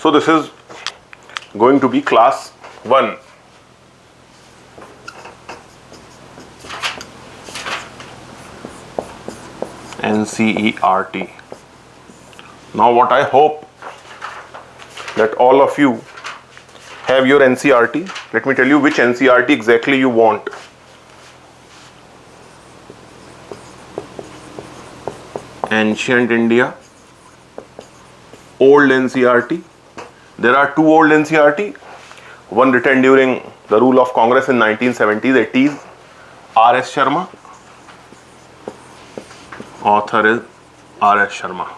So this is going to be class 1. NCERT. Now what I hope that all of you have your NCERT. Let me tell you which NCERT exactly you want. Ancient India, old NCERT. There are two old NCERT. One written during the rule of Congress in 1970s, 80s. R.S. Sharma. Author is R.S. Sharma.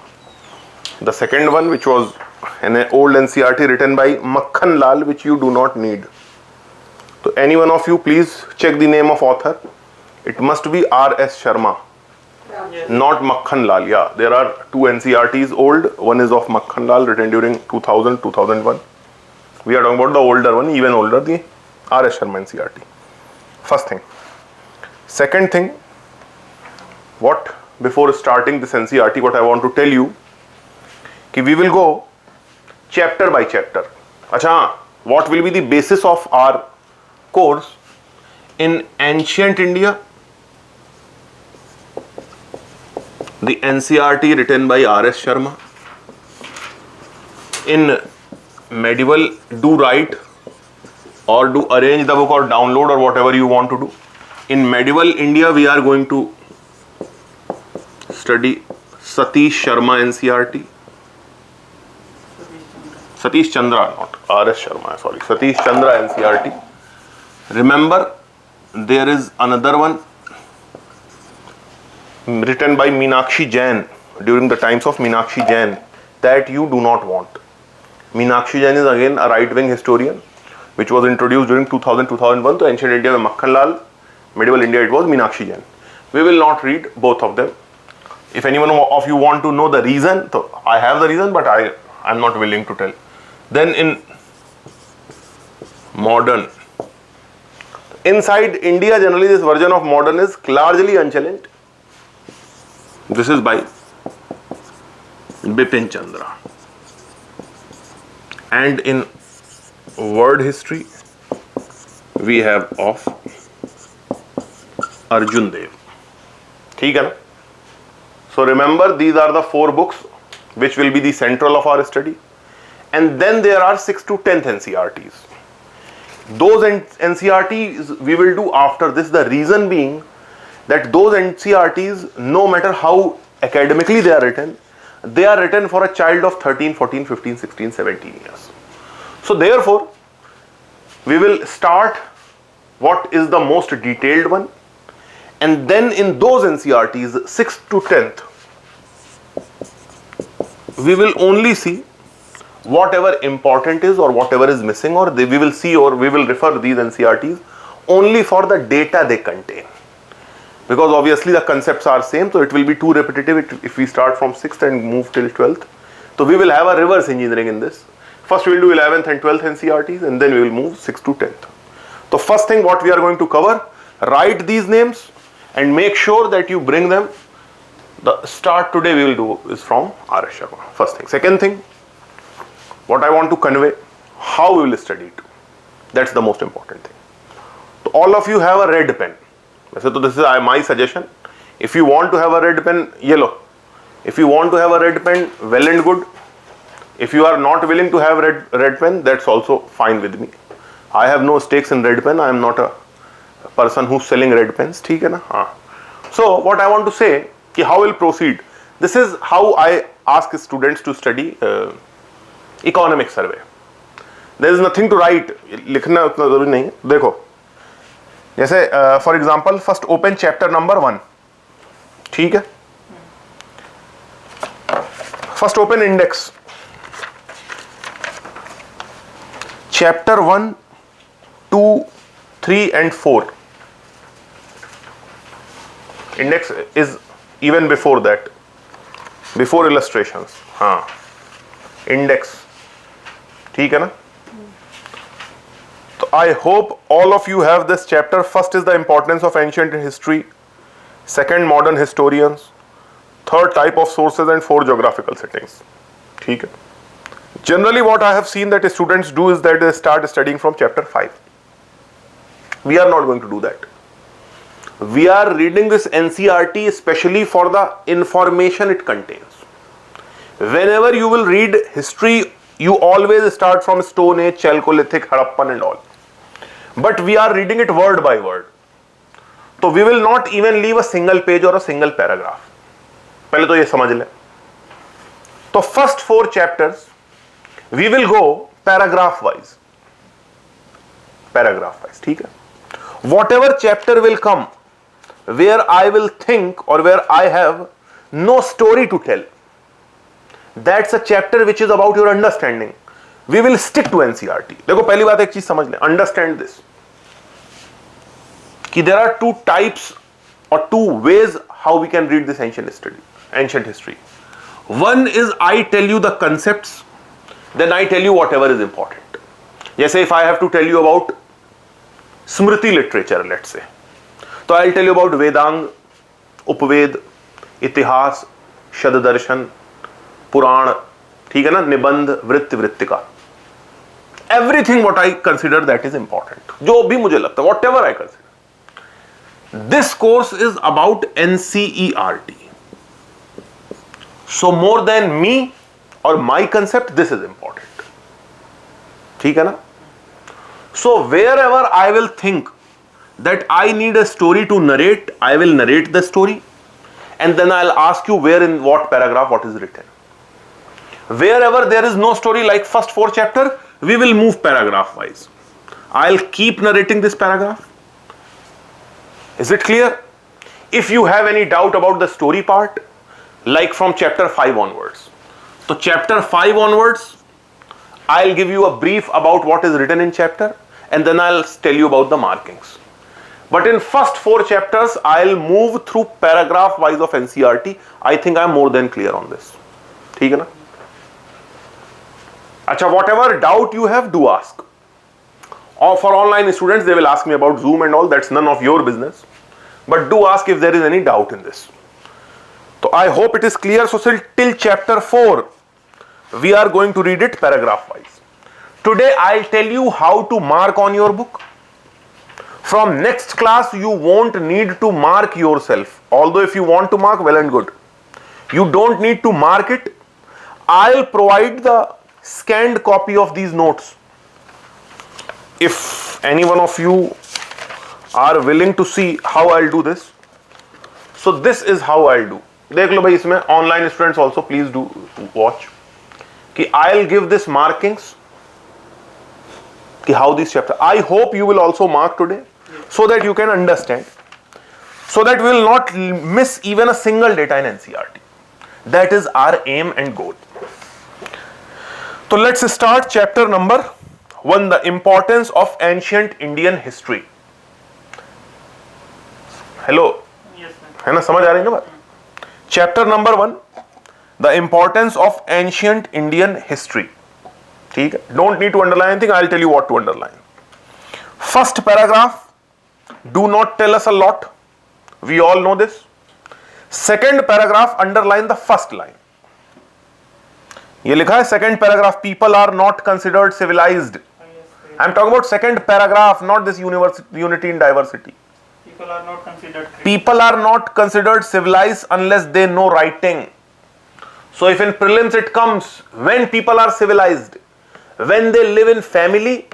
The second one, which was an old NCERT written by Makhan Lal, which you do not need. So any one of you, please check the name of author. It must be R.S. Sharma, not Makhan Lal. Yeah, there are two NCERTs old. One is of Makhan Lal, written during 2000, 2001. We are talking about the older one, even older, the R.S. Sharma NCERT. First thing. Second thing, what before starting this NCERT, what I want to tell you, कि we will go chapter by chapter. अच्छा, what will be the basis of our course in ancient India? The NCERT written by R.S. Sharma. In medieval, do write or do arrange the book or download or whatever you want to do. In medieval India, we are going to study Satish Sharma NCERT. Satish Chandra, not R.S. Sharma, sorry. Satish Chandra NCERT. Remember, there is another one written by Meenakshi Jain during the times of Meenakshi Jain that you do not want. Meenakshi Jain is again a right-wing historian which was introduced during 2000-2001 to ancient India by Makhan Lal. Medieval India, it was Meenakshi Jain. We will not read both of them. If anyone of you want to know the reason, so I have the reason, but I am not willing to tell. Then in modern, inside India, generally this version of modern is largely unchallenged. This is by Bipin Chandra. And in word history, we have of Arjun Dev. ठीक है ना? So remember, these are the 4 books which will be the central of our study. And then there are 6 to 10th NCERTs. Those NCERTs we will do after this. The reason being that those NCERTs, no matter how academically they are written for a child of 13, 14, 15, 16, 17 years. So therefore, we will start what is the most detailed one. And then in those NCERTs, 6th to 10th, we will only see whatever important is or whatever is missing, or we will see or we will refer these NCERTs only for the data they contain. Because obviously the concepts are same, so it will be too repetitive if we start from 6th and move till 12th. So we will have a reverse engineering in this. First we will do 11th and 12th NCERTs, and then we will move 6th to 10th. So first thing what we are going to cover, write these names and make sure that you bring them. The start today we will do is from R.S. Sharma. First thing. Second thing, what I want to convey, how we will study it. That's the most important thing. So all of you have a red pen. So this is my suggestion. If you want to have a red pen, yellow. If you want to have a red pen, well and good. If you are not willing to have red pen, that's also fine with me. I have no stakes in red pen. I am not a person who's selling red pens. ठीक है ना? हाँ. So what I want to say, कि how will proceed. This is how I ask students to study economic survey. There is nothing to write. लिखना उतना जरूरी नहीं है. देखो, जैसे for example, first open chapter number 1. ठीक है? First open index. Chapter 1, 2, 3 and 4. Index is even before that, before illustrations. हाँ, index. ठीक है ना? So I hope all of you have this chapter. First is the importance of ancient history. Second, modern historians. Third, type of sources, and 4 geographical settings. ठीक है? Generally what I have seen that students do is that they start studying from chapter 5. We are not going to do that. We are reading this NCERT especially for the information it contains. Whenever you will read history, you always start from Stone Age, Chalcolithic, Harappan and all. But we are reading it word by word. So we will not even leave a single page or a single paragraph. पहले तो ये समझ लें. तो first 4 chapters we will go paragraph wise. Paragraph wise, ठीक है? Whatever chapter will come where I will think or where I have no story to tell, that's a chapter which is about your understanding. We will stick to NCERT. देखो पहली बात एक चीज समझ लें, understand this, कि there are 2 types or 2 ways how we can read this ancient history. One is I tell you the concepts, then I tell you whatever is important. जैसे if I have to tell you about Smriti literature, let's say, तो I'll tell you about Vedang, उपवेद, इतिहास, शतदर्शन, पुराण, ठीक है ना, निबंध, वृत्ति, Vrittika. Everything what I consider that is important. जो भी मुझे लगता है, whatever I consider. This course is about NCERT. So more than me or my concept, this is important. ठीक है ना? So wherever I will think that I need a story to narrate, I will narrate the story, and then I'll ask you where in what paragraph what is written. Wherever there is no story, like first 4 chapter, we will move paragraph wise. I'll keep narrating this paragraph. Is it clear? If you have any doubt about the story part, like from chapter 5 onwards, so chapter 5 onwards, I'll give you a brief about what is written in chapter, and then I'll tell you about the markings. But in first 4 chapters, I'll move through paragraph wise of NCERT. I think I'm more than clear on this. ठीक है ना? अच्छा, whatever doubt you have, do ask. Or for online students, they will ask me about Zoom and all. That's none of your business. But do ask if there is any doubt in this. So I hope it is clear. So till chapter 4, we are going to read it paragraph wise. Today I'll tell you how to mark on your book. From next class, you won't need to mark yourself. Although if you want to mark, well and good. You don't need to mark it. I'll provide the scanned copy of these notes. If any one of you are willing to see how I'll do this, so this is how I'll do. देख लो भाई, इसमें online students also please do watch. कि I'll give this markings, कि how this chapter. I hope you will also mark today, so that you can understand, so that we will not miss even a single data in NCERT. That is our aim and goal. So let's start chapter number 1, the importance of ancient Indian history. Hello? Yes, ma'am. है ना, समझ आ रही है ना बात? Chapter number 1, the importance of ancient Indian history. ठीक है? Don't need to underline anything. I'll tell you what to underline. First paragraph do not tell us a lot. We all know this. Second paragraph, underline the first line. ये लिखा है second paragraph, people are not considered civilized. I'm talking about second paragraph, not this unity in diversity. People are not considered. People are not considered civilized unless they know writing. So if in prelims it comes, when people are civilized, when they live in family,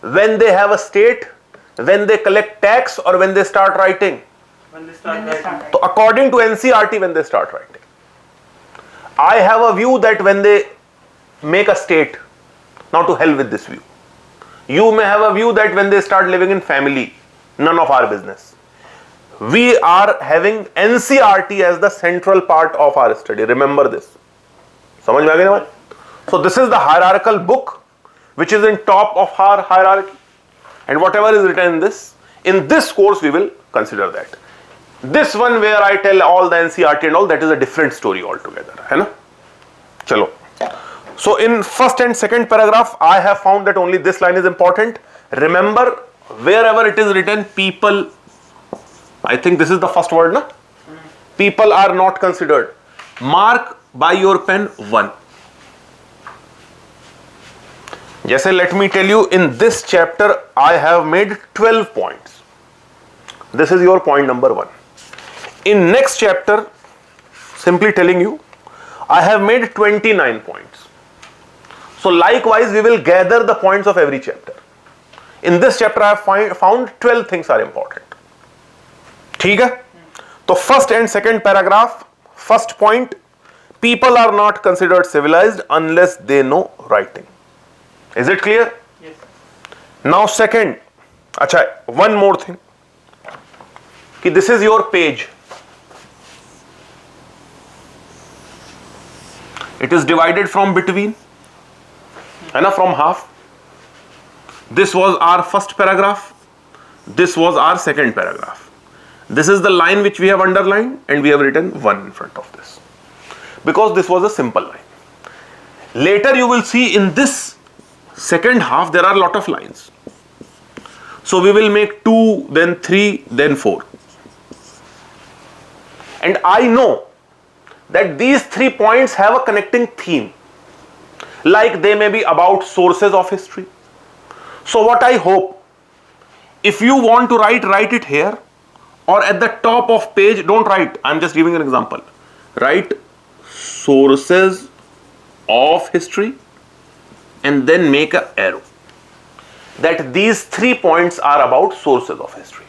when they have a state, when they collect tax, or when they start writing. When they start writing. So according to NCERT, when they start writing. I have a view that when they make a state, now to hell with this view. You may have a view that when they start living in family, none of our business. We are having NCERT as the central part of our study. Remember this. समझ में आ गई ना बात? So this is the hierarchical book which is in top of our hierarchy, and whatever is written in this course we will consider that. This one where I tell all the NCERT and all, that is a different story altogether, है ना? चलो. So in first and second paragraph, I have found that only this line is important. Remember, wherever it is written, people, I think this is the first word, na? People are not considered. Mark by your pen 1. जैसे let me tell you, in this chapter I have made 12 points. This is your point number 1. In next chapter, simply telling you, I have made 29 points. So likewise we will gather the points of every chapter. In this chapter I have found 12 things are important. ठीक है? तो first and second paragraph, first point, people are not considered civilized unless they know writing. Is it clear? Yes. Now second, अच्छा, one more thing, कि this is your page. It is divided from between, है ना, from half. This was our first paragraph. This was our second paragraph. This is the line which we have underlined and we have written 1 in front of this because this was a simple line. Later you will see in this second half there are a lot of lines. So we will make 2, then 3, then 4. And I know that these 3 points have a connecting theme. Like they may be about sources of history. So what I hope, if you want to write it here, or at the top of page, don't write, I'm just giving an example. Write sources of history and then make an arrow. That these 3 points are about sources of history.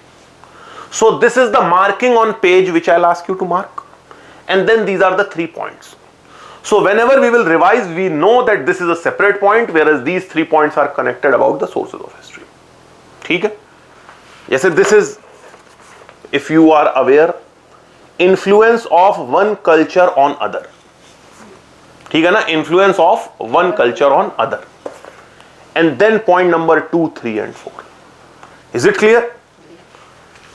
So this is the marking on page which I'll ask you to mark. And then these are the 3 points. So whenever we will revise, we know that this is a separate point, whereas these 3 points are connected about the sources of history. ठीक है? जैसे this is, if you are aware, influence of one culture on other. ठीक है ना? Influence of one culture on other. And then point number 2, 3 and 4. Is it clear?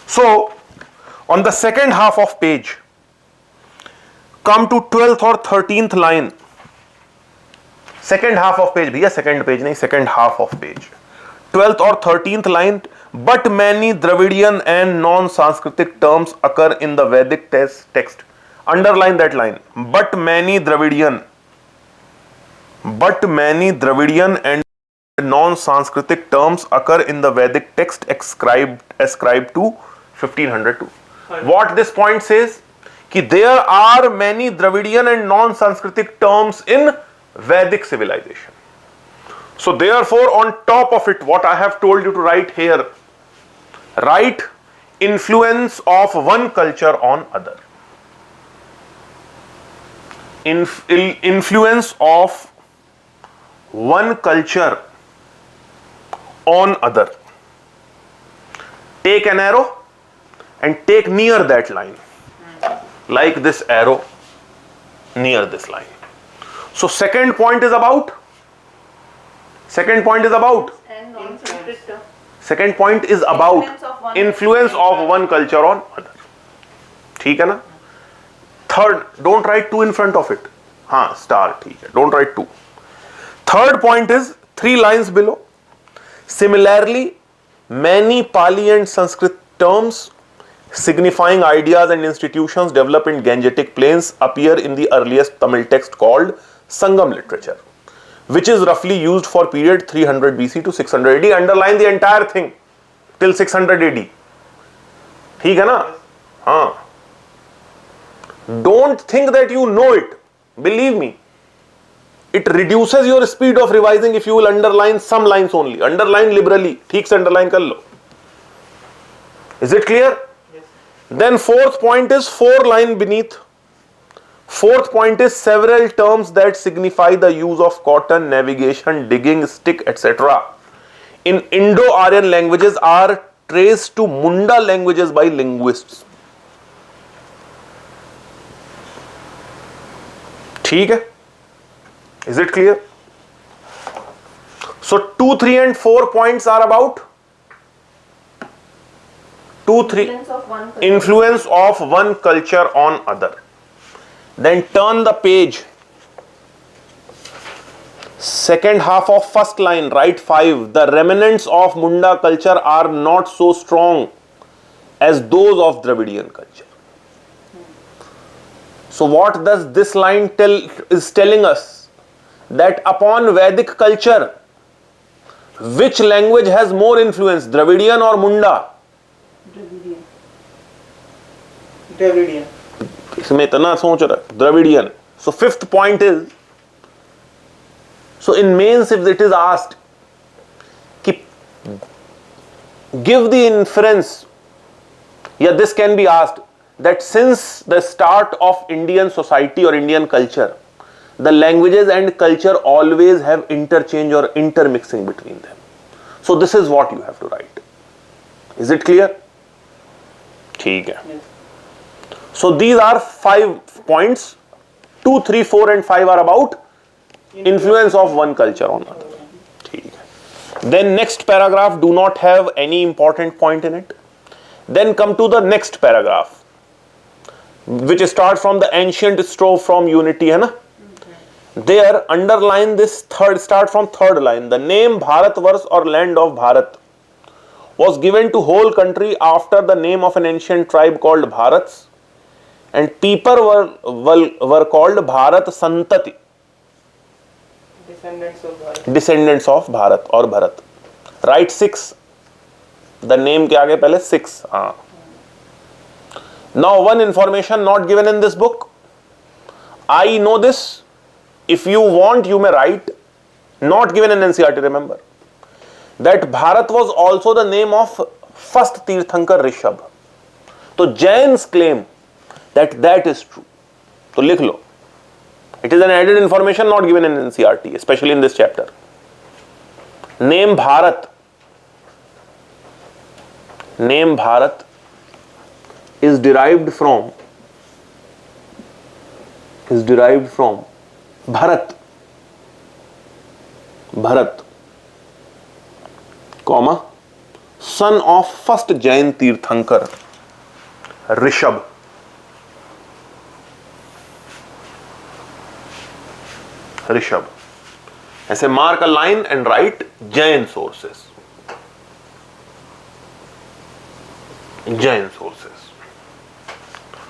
So on the second half of page, come to 12th or 13th line. Second half of page, भैया second page नहीं, second half of page. 12th or 13th line. But many Dravidian and non-Sanskritic terms occur in the Vedic text. Underline that line. But many Dravidian and non-Sanskritic terms occur in the Vedic text ascribed to 1502. What this point says? कि there are many Dravidian and non-Sanskritic terms in Vedic civilization. So therefore, on top of it, what I have told you to write here, write influence of one culture on other. Influence of one culture on other. Take an arrow and take near that line. Like this arrow near this line. So second point is about Second point is about influence of one culture on other. ठीक है ना? Third, don't write 2 in front of it. हाँ, star, ठीक है. Don't write 2. Third point is 3 lines below. Similarly, many Pali and Sanskrit terms signifying ideas and institutions developed in Gangetic plains appear in the earliest Tamil text called Sangam literature, which is roughly used for period 300 BC to 600 AD. Underline the entire thing till 600 AD. ठीक है ना? हाँ. Don't think that you know it. Believe me, it reduces your speed of revising if you will underline some lines only. Underline liberally. ठीक से underline कर लो. Is it clear? Yes. Then fourth point is 4 line beneath. Fourth point is several terms that signify the use of cotton, navigation, digging, stick, etc. in Indo-Aryan languages are traced to Munda languages by linguists. ठीक है? Is it clear? So 2, 3 and 4 points are about 2, 3 influence of one culture on other. Then turn the page. Second half of first line, write 5. The remnants of Munda culture are not so strong as those of Dravidian culture. So what does this line is telling us? That upon Vedic culture, Which language has more influence, Dravidian or Munda? Dravidian. इसमें इतना सोच रहा, Dravidian. So fifth point is, so in mains if it is asked, give the inference, yeah, this can be asked, that since the start of Indian society or Indian culture, the languages and culture always have interchange or intermixing between them. So this is what you have to write. Is it clear? ठीक है. Yes. So these are 5 points. 2, 3, 4 and 5 are about influence of one culture on another. ठीक है. Then next paragraph do not have any important point in it. Then come to the next paragraph, which starts from the ancient strophe from unity, है ना? There underline this third, start from third line. The name Bharatvarsh or land of Bharat was given to whole country after the name of an ancient tribe called Bharats, and people were called Bharat Santati, Descendants of Bharat. descendants of Bharat or Bharat. Write 6. The name के आगे पहले 6. हाँ. Now one information not given in this book. I know this. If you want, you may write. Not given in NCERT. Remember that Bharat was also the name of first Tirthankar Rishabh. So Jains claim that that is true. So लिख लो. It is an added information not given in NCERT, especially in this chapter. Name Bharat is derived from Bharat, comma, son of first Jain Tirthankar Rishabh. ऐसे mark a line and write Jain sources.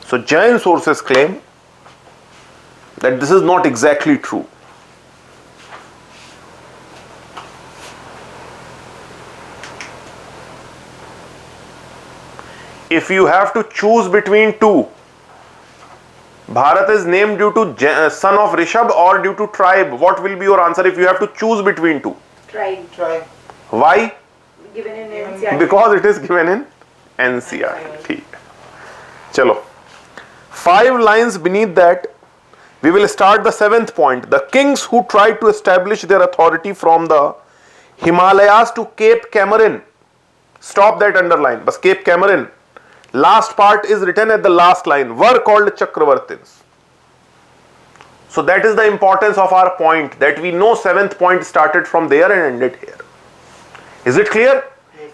So Jain sources claim that this is not exactly true. If you have to choose between two, Bharat is named due to son of Rishabh or due to tribe, what will be your answer if you have to choose between two? Tribe. Why? Given in NCERT. Because it is given in NCERT. ठीक है. चलो. 5 lines beneath that, we will start the 7th point. The kings who tried to establish their authority from the Himalayas to Cape Comorin. Stop that underline. But Cape Comorin. Last part is written at the last line. Were called Chakravartins. So that is the importance of our point, that we know 7th point started from there and ended here. Is it clear?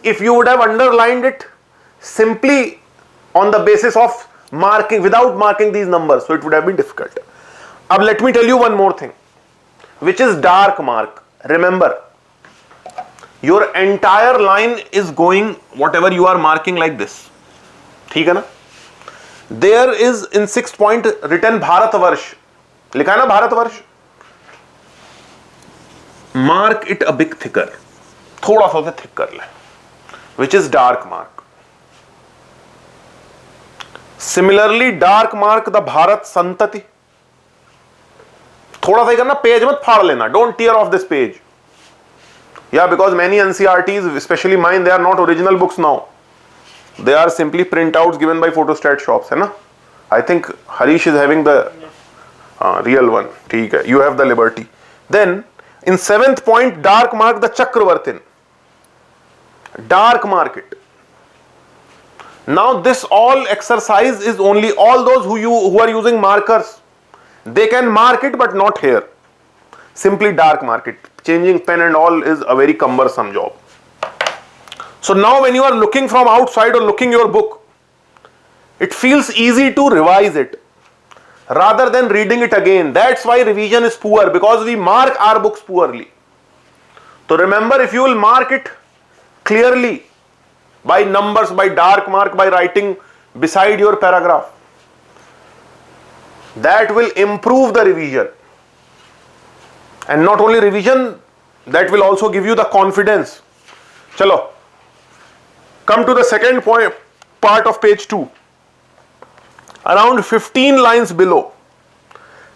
If you would have underlined it simply on the basis of marking, without marking these numbers, so it would have been difficult. Now let me tell you one more thing, which is dark mark. Remember, your entire line is going, whatever you are marking, like this. ठीक है ना? There is in 6th point written Bharatvarsh. लिखा है ना Bharatvarsh? Mark it a bit thicker. थोड़ा सा उसे thick कर ले. Which is dark mark. Similarly, dark mark the Bharat Santati. थोड़ा सा ही करना, पेज मत फाड़ लेना. Don't tear off this page. Yeah, because many NCERTs, especially mine, they are not original books now. They are simply printouts given by photostat shops, है ना? I think Harish is having the real one. ठीक है. You have the liberty. Then in 7th point, dark mark the Chakravartin. Dark mark it. Now this all exercise is only all those who are using markers. They can mark it, but not here. Simply dark mark it. Changing pen and all is a very cumbersome job. So now when you are looking from outside or looking your book, it feels easy to revise it rather than reading it again. That's why revision is poor, because we mark our books poorly. So remember, if you will mark it clearly by numbers, by dark mark, by writing beside your paragraph, that will improve the revision. And not only revision, That will also give you the confidence. Chalo, come to the second point, part of page 2. Around 15 lines below,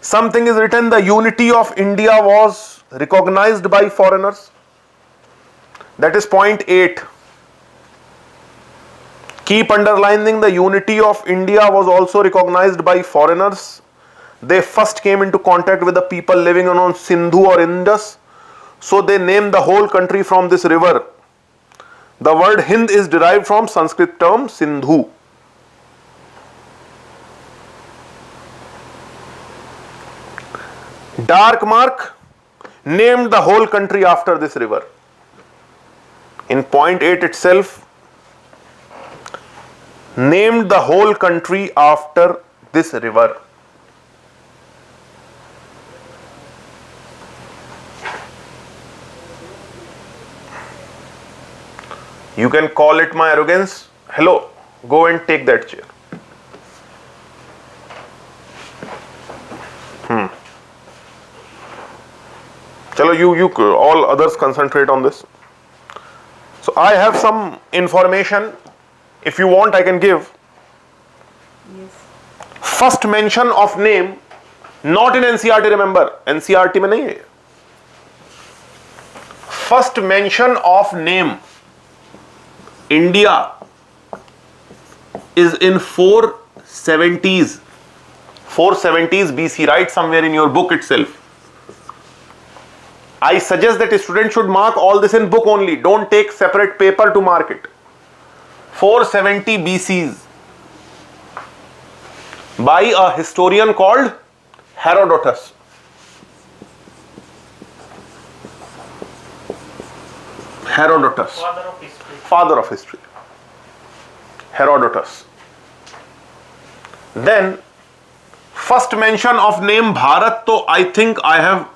something is written: the unity of India was recognized by foreigners. That is point 8. Keep underlining: the unity of India was also recognized by foreigners. They first came into contact with the people living on Sindhu or Indus, so they named the whole country from this river. The word Hind is derived from Sanskrit term Sindhu. Dark mark: named the whole country after this river. In point 8 itself, named the whole country after this river. You can call it my arrogance. Hello, go and take that chair. Chalo, you all others concentrate on this. So I have some information. If you want, I can give. Yes. First mention of name, not in NCERT, remember, NCERT में नहीं है. First mention of name, India, is in 470s. 470s BC, right somewhere in your book itself. I suggest that a student should mark all this in book only. Don't take separate paper to mark it. 470 BCs by a historian called Herodotus. Herodotus. Father of history. Father of history. Herodotus. Then first mention of name Bharat, so I think I have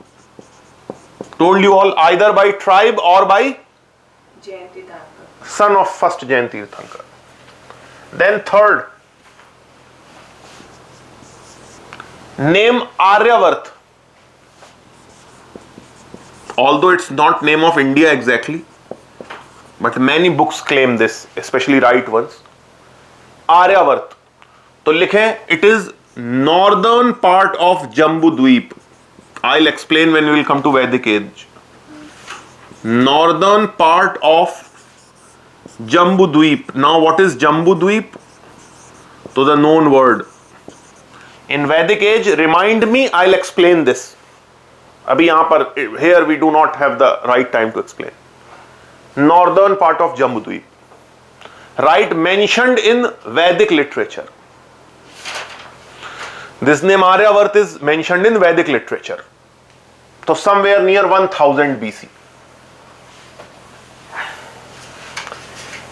told you all, either by tribe or by Jain Tirthankar. son of first Jain Tirthankar. Then third, name Aryavart. Although it's not name of India exactly, but many books claim this, especially right ones. Aryavart. तो लिखें, it is northern part of Jambu Dweep. I'll explain when we will come to Vedic age. Northern part of Jambu Dweep. Now what is Jambu Dweep? So the known word. In Vedic age, remind me, I'll explain this. अभी यहाँ पर, here we do not have the right time to explain. Northern part of Jambu Dweep. Right, mentioned in Vedic literature. This name Aryavart is mentioned in Vedic literature. So somewhere near 1000 BC.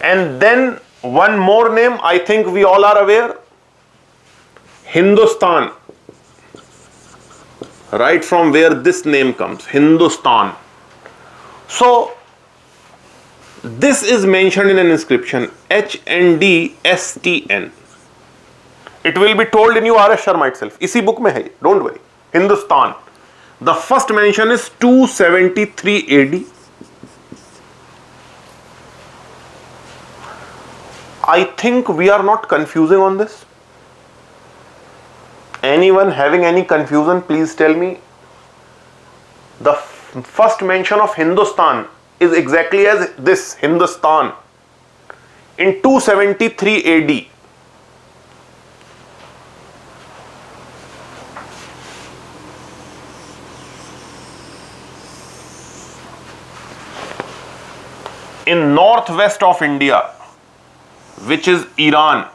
And then one more name, I think we all are aware. Hindustan. Right from where this name comes, Hindustan. So this is mentioned in an inscription, HNDSTN. It will be told in your R.S. Sharma itself. इसी book में है, don't worry. Hindustan. The first mention is 273 AD. I think we are not confusing on this. Anyone having any confusion, please tell me. The first mention of Hindustan is exactly as this, Hindustan, in 273 AD. In northwest of India, which is Iran,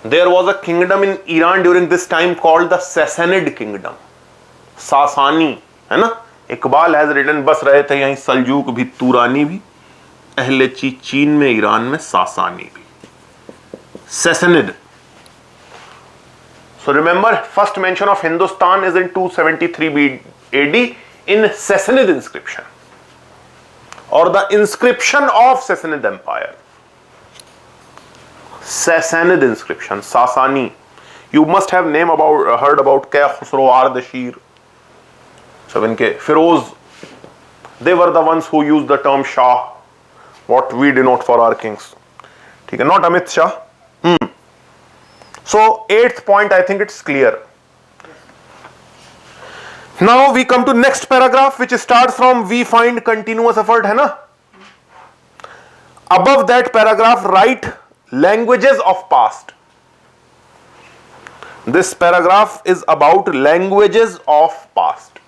there was a kingdom in Iran during this time called the Sassanid kingdom. Sasani, है ना? Iqbal has written, बस रहे थे यहीं सल्जूक भी, तुरानी भी, अहले चीन में, ईरान में, सासानी भी. Sassanid. So remember, first mention of Hindustan is in 273 AD in Sassanid inscription, or the inscription of Sassanid Empire. Sassanid inscription, Sasani. You must have heard about Kay Khusro Ardashir. सब इनके Firoz They were the ones who used the term Shah, what we denote for our kings. ठीक है, not Amit Shah. So 8th point, I think it's clear. Now we come to next paragraph, which starts from we find continuous effort, है ना? Above that paragraph, write languages of past. This paragraph is about languages of past.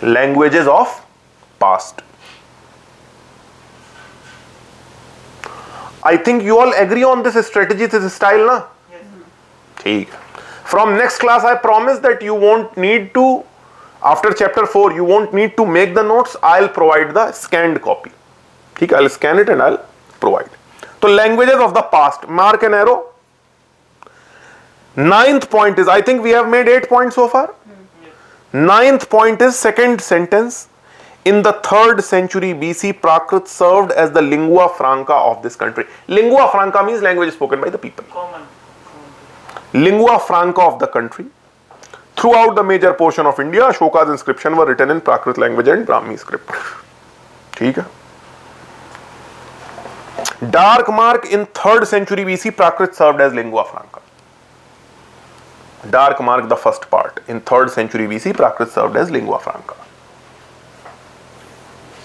Languages of past. I think you all agree on this strategy, this style, na? Yes. ठीक. From next class, I promise that you won't need to, after chapter 4, you won't need to make the notes. I'll provide the scanned copy. ठीक, I'll scan it and I'll provide. So languages of the past, mark an arrow. 9th point is, I think we have made 8 points so far. 9th point is second sentence. In the 3rd century BC, Prakrit served as the lingua franca of this country. Lingua franca means language spoken by the people. Common. Lingua franca of the country. Throughout the major portion of India, Ashoka's inscription were written in Prakrit language and Brahmi script. ठीक है. Dark mark, in 3rd century BC, Prakrit served as lingua franca. Dark mark, the first part. In 3rd century BC, Prakrit served as lingua franca.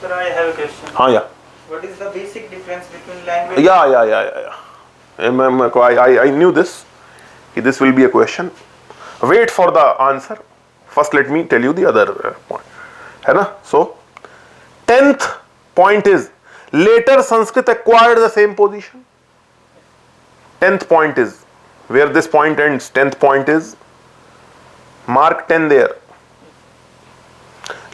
Sir, I have a question. हाँ या. What is the basic difference between language? Yeah. I knew this. This will be a question. Wait for the answer. First, let me tell you the other point. है ना? So, 10th point is later Sanskrit acquired the same position. 10th point is where this point ends. 10th point is mark 10 there.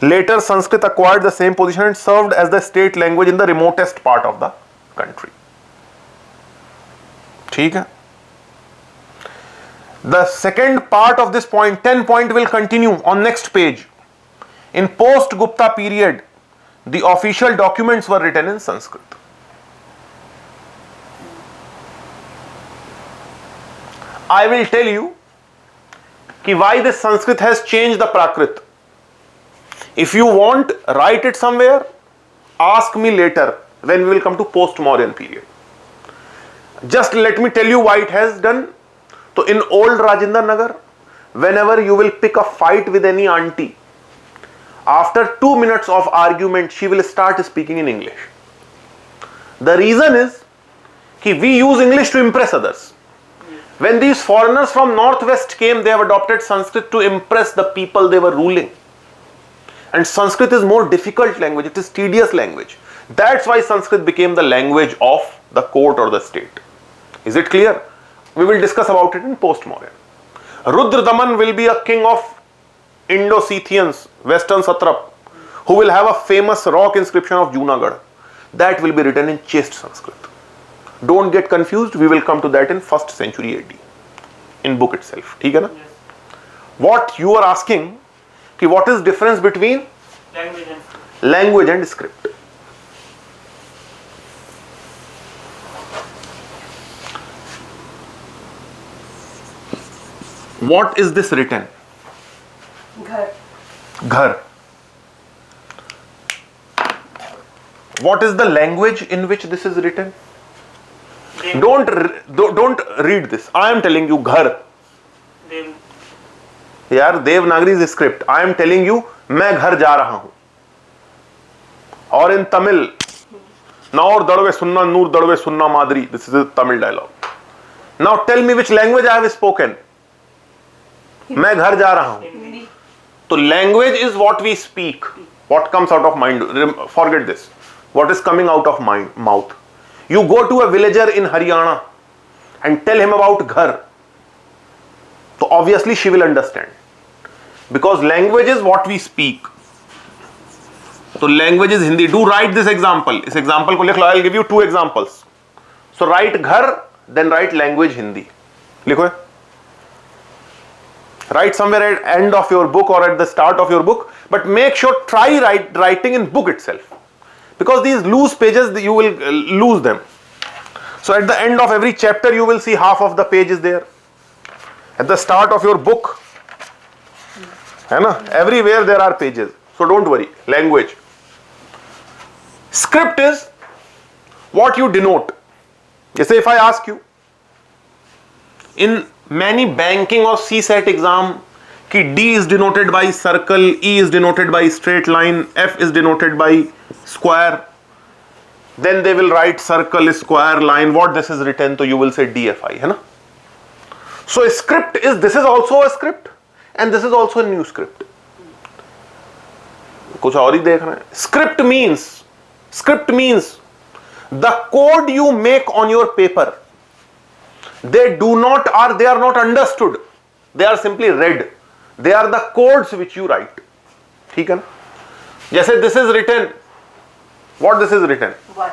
Later Sanskrit acquired the same position and served as the state language in the remotest part of the country. ठीक है. The second part of this point, 10 point, will continue on next page. In post-Gupta period, the official documents were written in Sanskrit. I will tell you why this Sanskrit has changed the Prakrit. If you want, write it somewhere. Ask me later when we will come to post-Mauryan period. Just let me tell you why it has done. So in old Rajendra Nagar, whenever you will pick a fight with any auntie, after 2 minutes of argument, she will start speaking in English. The reason is that we use English to impress others. When these foreigners from northwest came, they have adopted Sanskrit to impress the people they were ruling. And Sanskrit is more difficult language, it is tedious language. That's why Sanskrit became the language of the court or the state. Is it clear? We will discuss about it in post-Mauryan. Rudra Daman will be a king of Indo-Scythians, Western Satrap, who will have a famous rock inscription of Junagadh. That will be written in chaste Sanskrit. Don't get confused, we will come to that in 1st century AD, in book itself. ठीक है ना? What you are asking, कि what is difference between language and script? What is this written? Ghar. Ghar. What is the language in which this is written? Don't read this. I am telling you Ghar. यार Devanagari is script. I am telling you मैं घर जा रहा हूं. और in Tamil, नौर दड़वे सुन्ना नूर दड़वे सुन्ना मादरी. This is a Tamil dialogue. Now tell me which language I have spoken. मैं घर जा रहा हूं. तो language is what we speak, what comes out of mind. Forget this. What is coming out of mouth. You go to a villager in Haryana and tell him about Ghar. So obviously she will understand. Because language is what we speak. So language is Hindi. Do write this example. This example को लिख लो. I'll give you 2 examples. So write Ghar, then write language Hindi. लिखो. Write somewhere at end of your book or at the start of your book, but make sure try writing in book itself, because these loose pages you will lose them. So at the end of every chapter you will see half of the page is there. At the start of your book, है ना? Everywhere there are pages. So don't worry. Language. Script is what you denote. जैसे if I ask you, in many banking or CSAT exam, कि D is denoted by circle, E is denoted by straight line, F is denoted by square. Then they will write circle, square, line. What this is written, so you will say DFI, है ना? So a script is, this is also a script and this is also a new script. कुछ और ही देख रहे हैं. Script means the code you make on your paper. They are not understood. They are simply read. They are the codes which you write. ठीक है ना? जैसे this is written. What this is written? 1.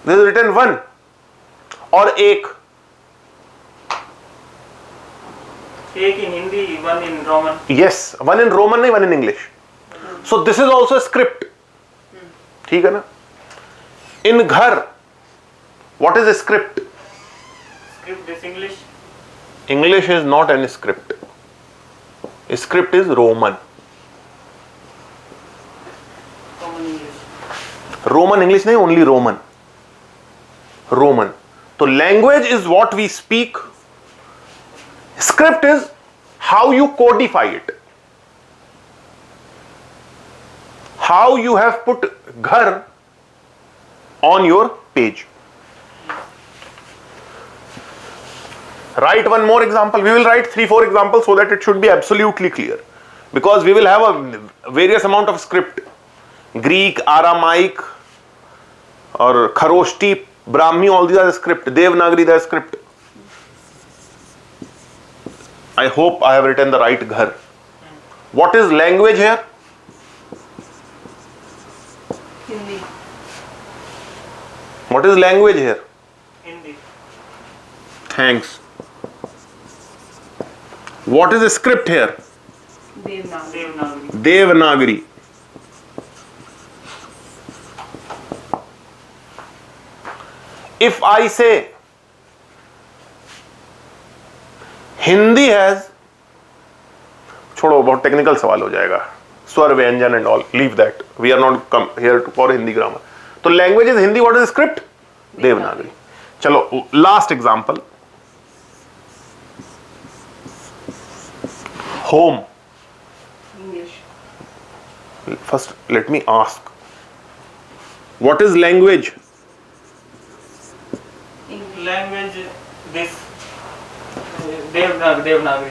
This is written 1 और एक. एक in Hindi, one in Roman. Yes, 1 in Roman नहीं 1 in English. So this is also a script. ठीक है ना? In घर, what is a script? Script is English. English is not an script. A script is Roman. Common English. Roman English नहीं, only Roman. Roman. So language is what we speak. Script is how you codify it. How you have put ghar on your page. Write one more example. We will write 3-4 examples so that it should be absolutely clear. Because we will have a various amount of script. Greek, Aramaic, or Kharoshti, Brahmi, all these are the script. Devanagari, the script. I hope I have written the right ghar. What is language here? Hindi. What is language here? Hindi. Thanks. What is a script here? Devanagari. Devanagari. Devanagari. If I say Hindi has, छोड़ो बहुत technical सवाल हो जाएगा, स्वर व्यंजन and all, leave that, we are not come here for Hindi grammar. तो language is Hindi, what is script? Devanagari. चलो last example. Home. English. First let me ask, what is language? Language this Devanagari.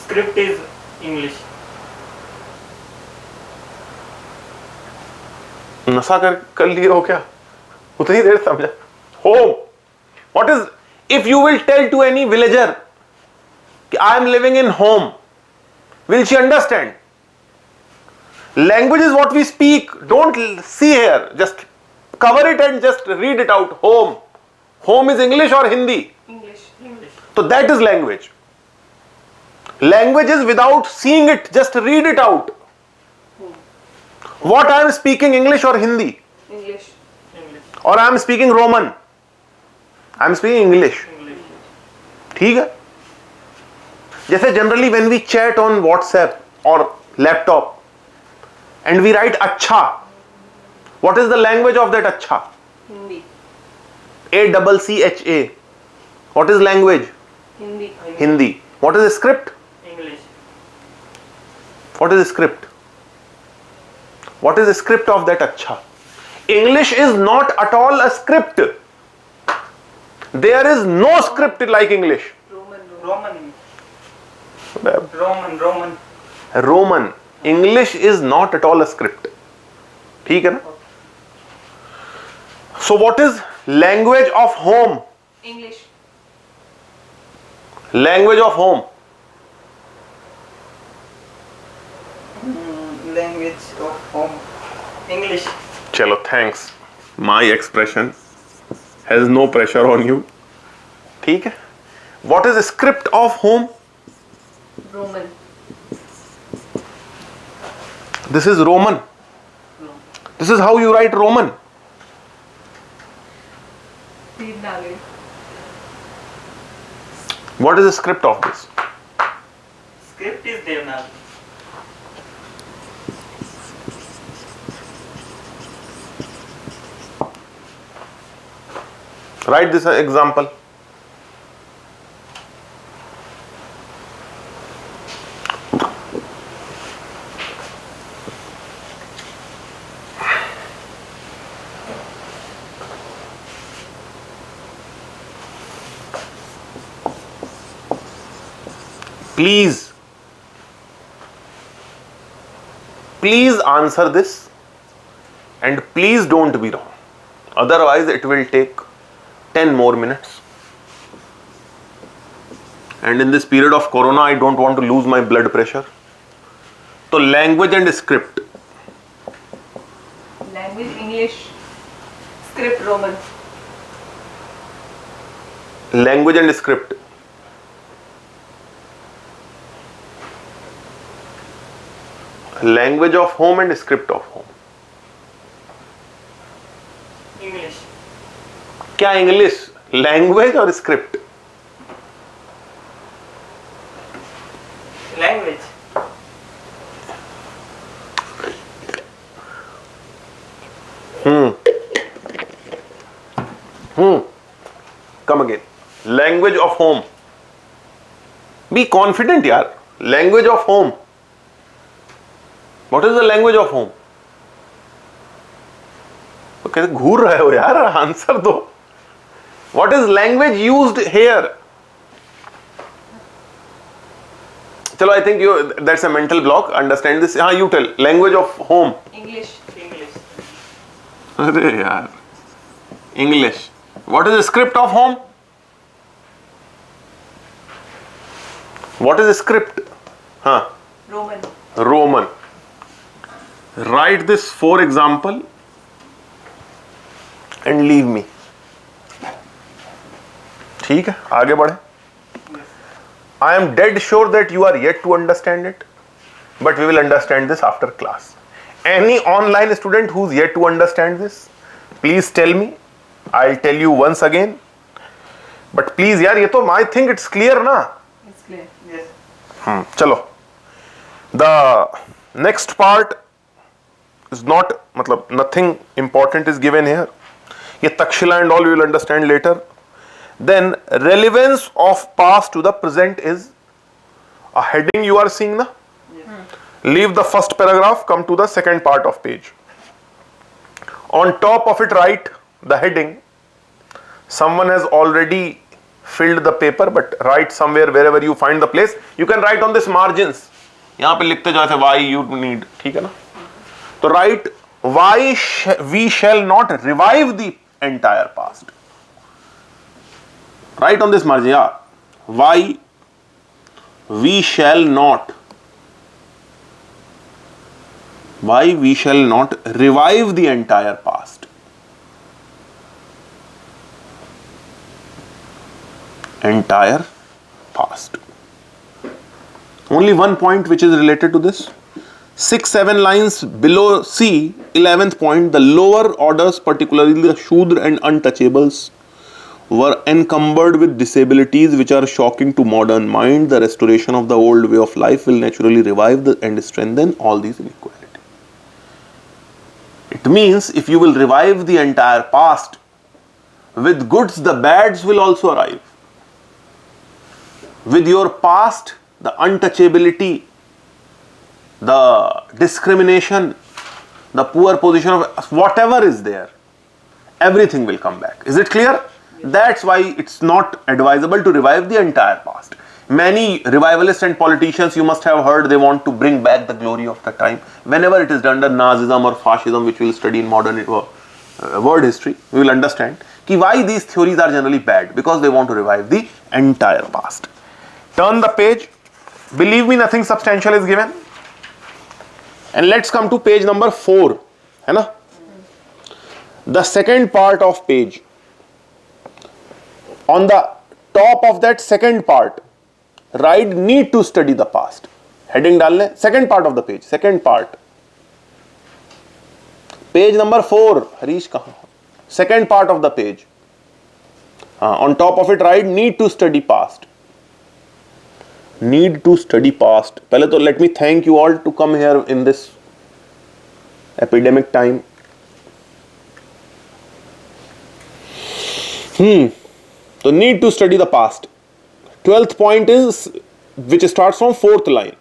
Script is English. नशा कर लिए हो क्या? उतनी देर समझा. Home. What is, if you will tell to any villager कि I am living in home, will she understand? Language is what we speak. Don't see here. Just cover it and just read it out. Home. Home is English or Hindi? English. English. So that is language. Language is without seeing it, just read it out. What I am speaking, English or Hindi? English. English. Or I am speaking Roman? I am speaking English. English. ठीक है? जैसे generally when we chat on WhatsApp or laptop and we write अच्छा, what is the language of that अच्छा? Hindi. ACCHA. What is language? Hindi. Hindi. What is the script? English. What is the script? What is the script of that अच्छा? English is not at all a script. There is no script like English. Roman. Roman. Roman. English is not at all a script. ठीक है ना? So what is language of home? English. Language of home. Language of home. English. Chalo, thanks. My expression has no pressure on you. ठीक है? What is the script of home? Roman. This is Roman. This is how you write Roman. Devanagari. What is the script of this? Script is Devanagari. Write this example. Please answer this and please don't be wrong. Otherwise, it will take 10 more minutes. And in this period of corona, I don't want to lose my blood pressure. So, language and script. Language English. Script Roman. Language and script. Language of home and script of home. English. क्या English? Language और script? Language. Come again. Language of home. Be confident, यार. Language of home. What is the language of home? तो कैसे घूर रहे हो यार? Answer दो. What is language used here? चलो, I think that's a mental block. Understand this. हाँ, you tell. Language of home. English. English. अरे यार, English. What is the script of home? What is the script? हाँ, Roman. Roman. Write this for example and leave me. ठीक है, आगे बढ़े. I am dead sure that you are yet to understand it, but we will understand this after class. Any online student who's yet to understand this, please tell me. I'll tell you once again. But please यार, ये तो I think it's clear ना? It's clear. Yes. चलो. The next part is not, मतलब nothing important is given here. ये Takshila and all we will understand later. Then relevance of past to the present is a heading you are seeing na? Leave the first paragraph, come to the second part of page. On top of it write the heading. Someone has already filled the paper, but write somewhere wherever you find the place. You can write on this margins. यहाँ पे लिखते जाओ ऐसे why you need, ठीक है ना? तो write why we shall not revive the entire past. Write on this margin, yeah. Why we shall not revive the entire past. Entire past. Only one point which is related to this. 6-7 lines below C, 11th point, the lower orders, particularly the Shudra and untouchables, were encumbered with disabilities which are shocking to modern mind. The restoration of the old way of life will naturally revive and strengthen all these inequalities. It means if you will revive the entire past, with goods the bads will also arrive. With your past, the untouchability, the discrimination, the poor position of whatever is there, everything will come back. Is it clear? That's why it's not advisable to revive the entire past. Many revivalists and politicians, you must have heard, they want to bring back the glory of the time. Whenever it is done under Nazism or fascism, which we'll study in modern world history, we will understand why these theories are generally bad, because they want to revive the entire past. Turn the page. Believe me, nothing substantial is given. And let's come to page number 4. है ना? The second part of page. On the top of that second part, write need to study the past. Heading डालने. Second part of the page. Second part. Page number 4. Harish कहाँ? Second part of the page. On top of it, write need to study past. Need to study past. पहले तो let me thank you all to come here in this epidemic time. So need to study the past. 12th point is, which starts from 4th line.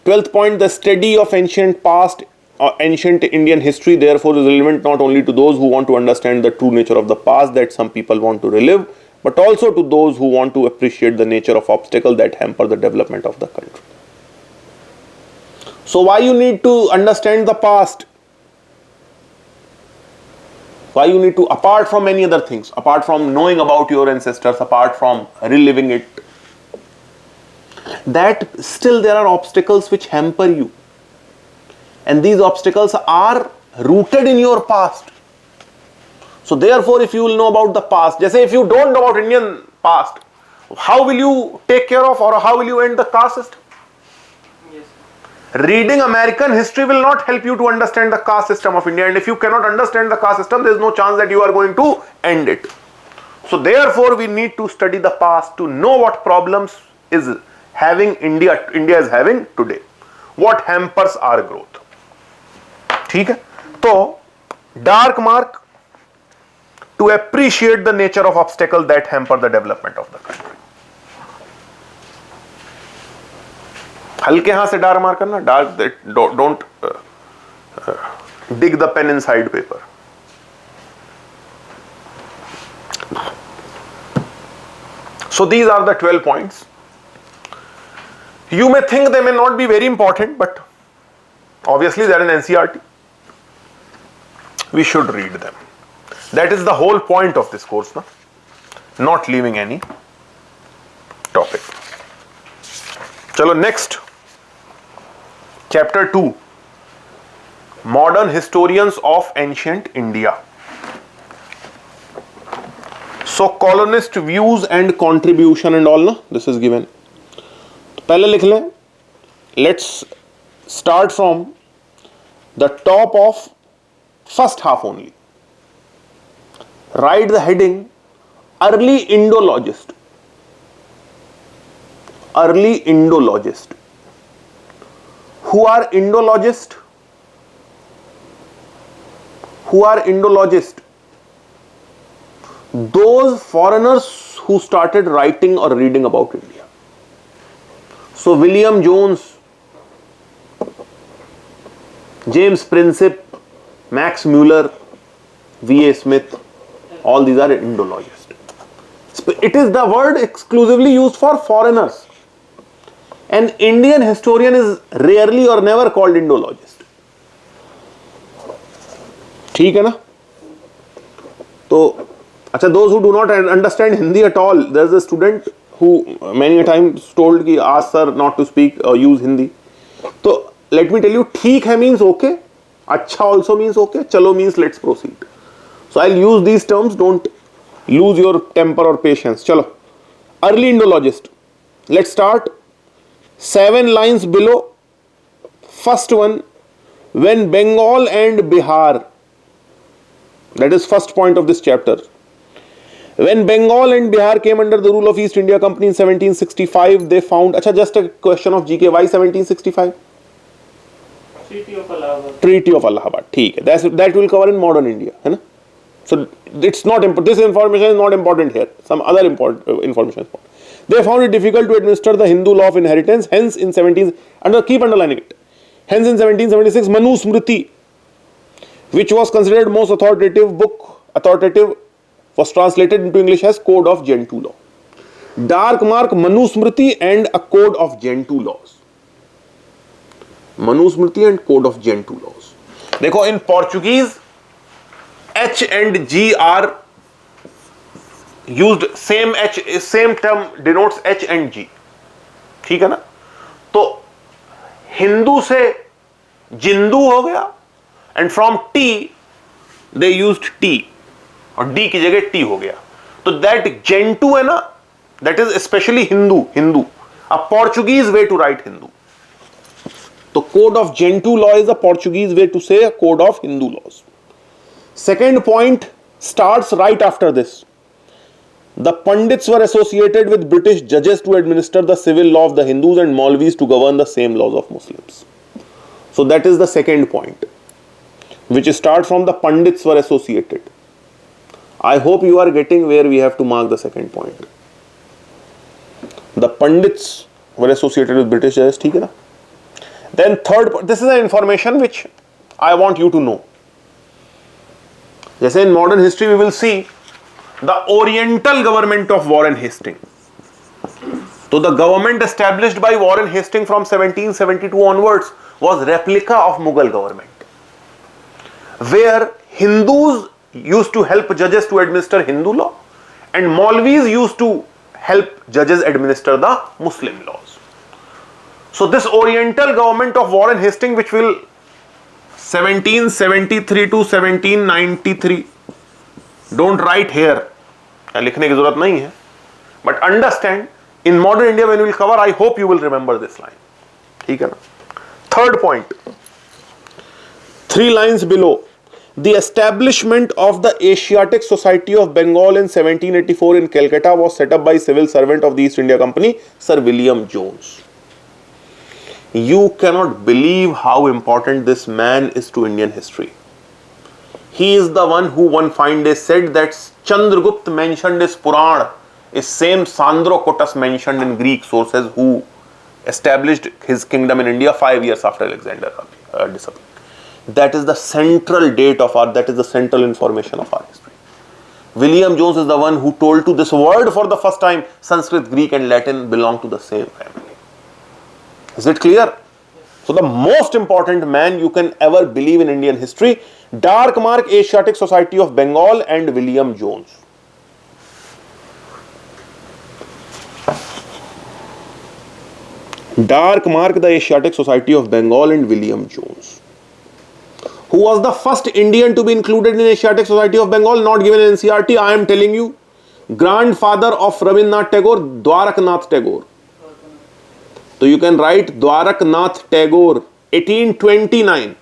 12th point, the study of ancient past or ancient Indian history therefore is relevant not only to those who want to understand the true nature of the past that some people want to relive, but also to those who want to appreciate the nature of obstacles that hamper the development of the country. So why you need to understand the past? Why you need to, apart from many other things, apart from knowing about your ancestors, apart from reliving it, that still there are obstacles which hamper you. And these obstacles are rooted in your past. So therefore, if you will know about the past, just say if you don't know about Indian past, how will you take care of or how will you end the caste system? Yes. Reading American history will not help you to understand the caste system of India, and if you cannot understand the caste system, there is no chance that you are going to end it. So therefore, we need to study the past to know what problems is having India is having today, what hampers our growth. ठीक है, तो dark mark to appreciate the nature of obstacle that hamper the development of the country. हल्के हाथ से dark mark करना, dark don't dig the pen inside paper. So these are the 12 points. You may think they may not be very important, but obviously they are in NCERT. We should read them. That is the whole point of this course, no? Not leaving any topic. Chalo, next. Chapter 2. Modern historians of ancient India. So colonist views and contribution and all, no? This is given. पहले लिख लें. Let's start from the top of first half only. Write the heading early Indologist. Early Indologist. Who are Indologists? Who are Indologists? Those foreigners who started writing or reading about India. So William Jones, James Princip, Max Muller, V.A. Smith, all these are Indologists. It is the word exclusively used for foreigners. An Indian historian is rarely or never called Indologist. ठीक है ना? तो अच्छा, those who do not understand Hindi at all, there is a student who many a times told कि ask sir not to speak or use Hindi. So let me tell you, ठीक है means okay, अच्छा also means okay, चलो means let's proceed. So I'll use these terms, don't lose your temper or patience. चलो, early Indologist. Let's start. 7 lines below. First one, when Bengal and Bihar, that is first point of this chapter. When Bengal and Bihar came under the rule of East India Company in 1765, they found, अच्छा, just a question of GK, why 1765? Treaty of Allahabad. Treaty of Allahabad, ठीक है, that will cover in modern India, है ना? So it's not important, this information is not important here, some other important information is important. They found it difficult to administer the Hindu law of inheritance, hence in 17, keep underlining it, hence in 1776 Manu Smriti, which was considered most authoritative was translated into English as Code of Gentoo Law. Dark mark Manu Smriti and a Code of Gentoo Laws. Manu Smriti and Code of Gentoo Laws. देखो, in Portuguese H and G are used, same term denotes H and G. ठीक है ना? तो हिंदू से जिंदू हो गया, and from T they used T, और D की जगह T हो गया. तो that Gentoo है ना, that is especially Hindu, a Portuguese way to write Hindu. तो Code of Gentoo Law is a Portuguese way to say a Code of Hindu laws. Second point starts right after this. The Pandits were associated with British judges to administer the civil law of the Hindus and Maulvis to govern the same laws of Muslims. So that is the second point, which starts from the Pandits were associated. I hope you are getting where we have to mark the second point. The Pandits were associated with British judges, ठीक है ना? Then third point, this is an information which I want you to know. जैसे in modern history we will see the Oriental government of Warren Hastings. So the government established by Warren Hastings from 1772 onwards was replica of Mughal government, where Hindus used to help judges to administer Hindu law and Maulvis used to help judges administer the Muslim laws. So this Oriental government of Warren Hastings, which will 1773 to 1793, don't write here, लिखने की जरूरत नहीं है, but understand in modern India when we will cover, I hope you will remember this line. ठीक है ना? Third point, 3 lines below. The establishment of the Asiatic Society of Bengal in 1784 in Calcutta was set up by civil servant of the East India Company, Sir William Jones. You cannot believe how important this man is to Indian history. He is the one who one fine day said that Chandragupta mentioned his Puran is same Sandrocotus mentioned in Greek sources who established his kingdom in India 5 years after Alexander disappeared. That is the central date of our, that is the central information of our history. William Jones is the one who told to this world for the first time Sanskrit, Greek and Latin belong to the same family. Is it clear? So the most important man you can ever believe in Indian history, dark mark Asiatic Society of Bengal and William Jones. Dark mark the Asiatic Society of Bengal and William Jones. Who was the first Indian to be included in Asiatic Society of Bengal? Not given in NCERT, I am telling you. Grandfather of Rabindranath Tagore, Dwaraknath Tagore. So you can write Dwaraknath Tagore, 1829.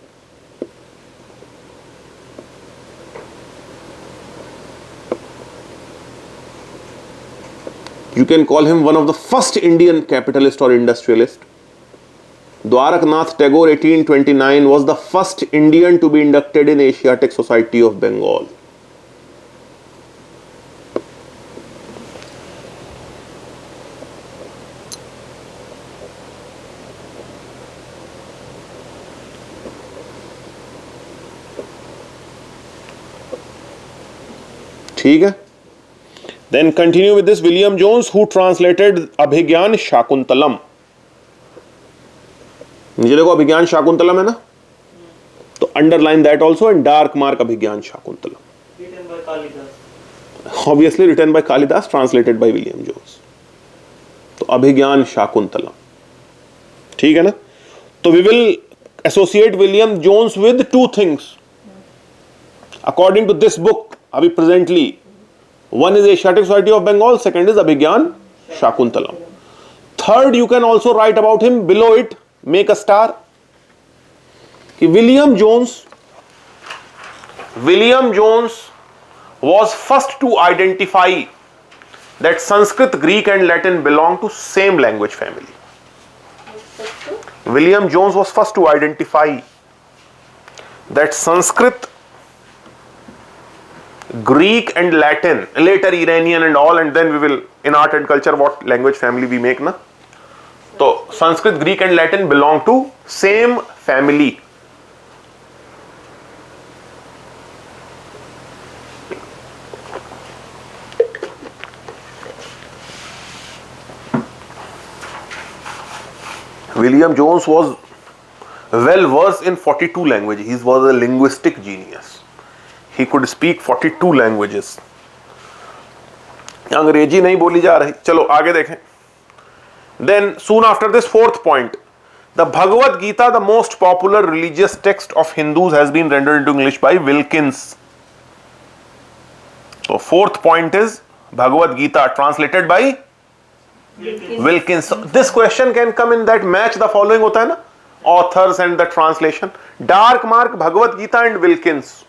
You can call him one of the first Indian capitalist or industrialist. Dwaraknath Tagore, 1829, was the first Indian to be inducted in Asiatic Society of Bengal. ठीक है? Then continue with this. William Jones, who translated Abhigyan Shakuntalam. नीचे देखो अभिज्ञान शाकुंतलम है ना, तो underline that also and dark mark Abhijnana Shakuntalam. Written by Kalidas. Obviously written by Kalidas, translated by William Jones. तो अभिज्ञान शाकुंतलम. ठीक है ना? तो we will associate William Jones with 2 things. According to this book, अभी presently, one is Asiatic Society of Bengal, second is Abhigyan Shakuntalam. Third, you can also write about him below it. Make a star. William Jones was first to identify that Sanskrit, Greek and Latin belong to same language family. William Jones was first to identify that Sanskrit, Greek and Latin, later Iranian and all, and then we will in art and culture what language family we make na. So Sanskrit, Greek and Latin belong to same family. William Jones was well versed in 42 languages. He was a linguistic genius. He could speak 42 languages. अंग्रेजी नहीं बोली जा रही. चलो आगे देखें. Then soon after this, 4th point, the Bhagavad Gita, the most popular religious text of Hindus, has been rendered into English by Wilkins. So 4th point is Bhagavad Gita translated by Wilkins. So this question can come in that match the following होता है ना, authors and the translation. Dark mark Bhagavad Gita and Wilkins.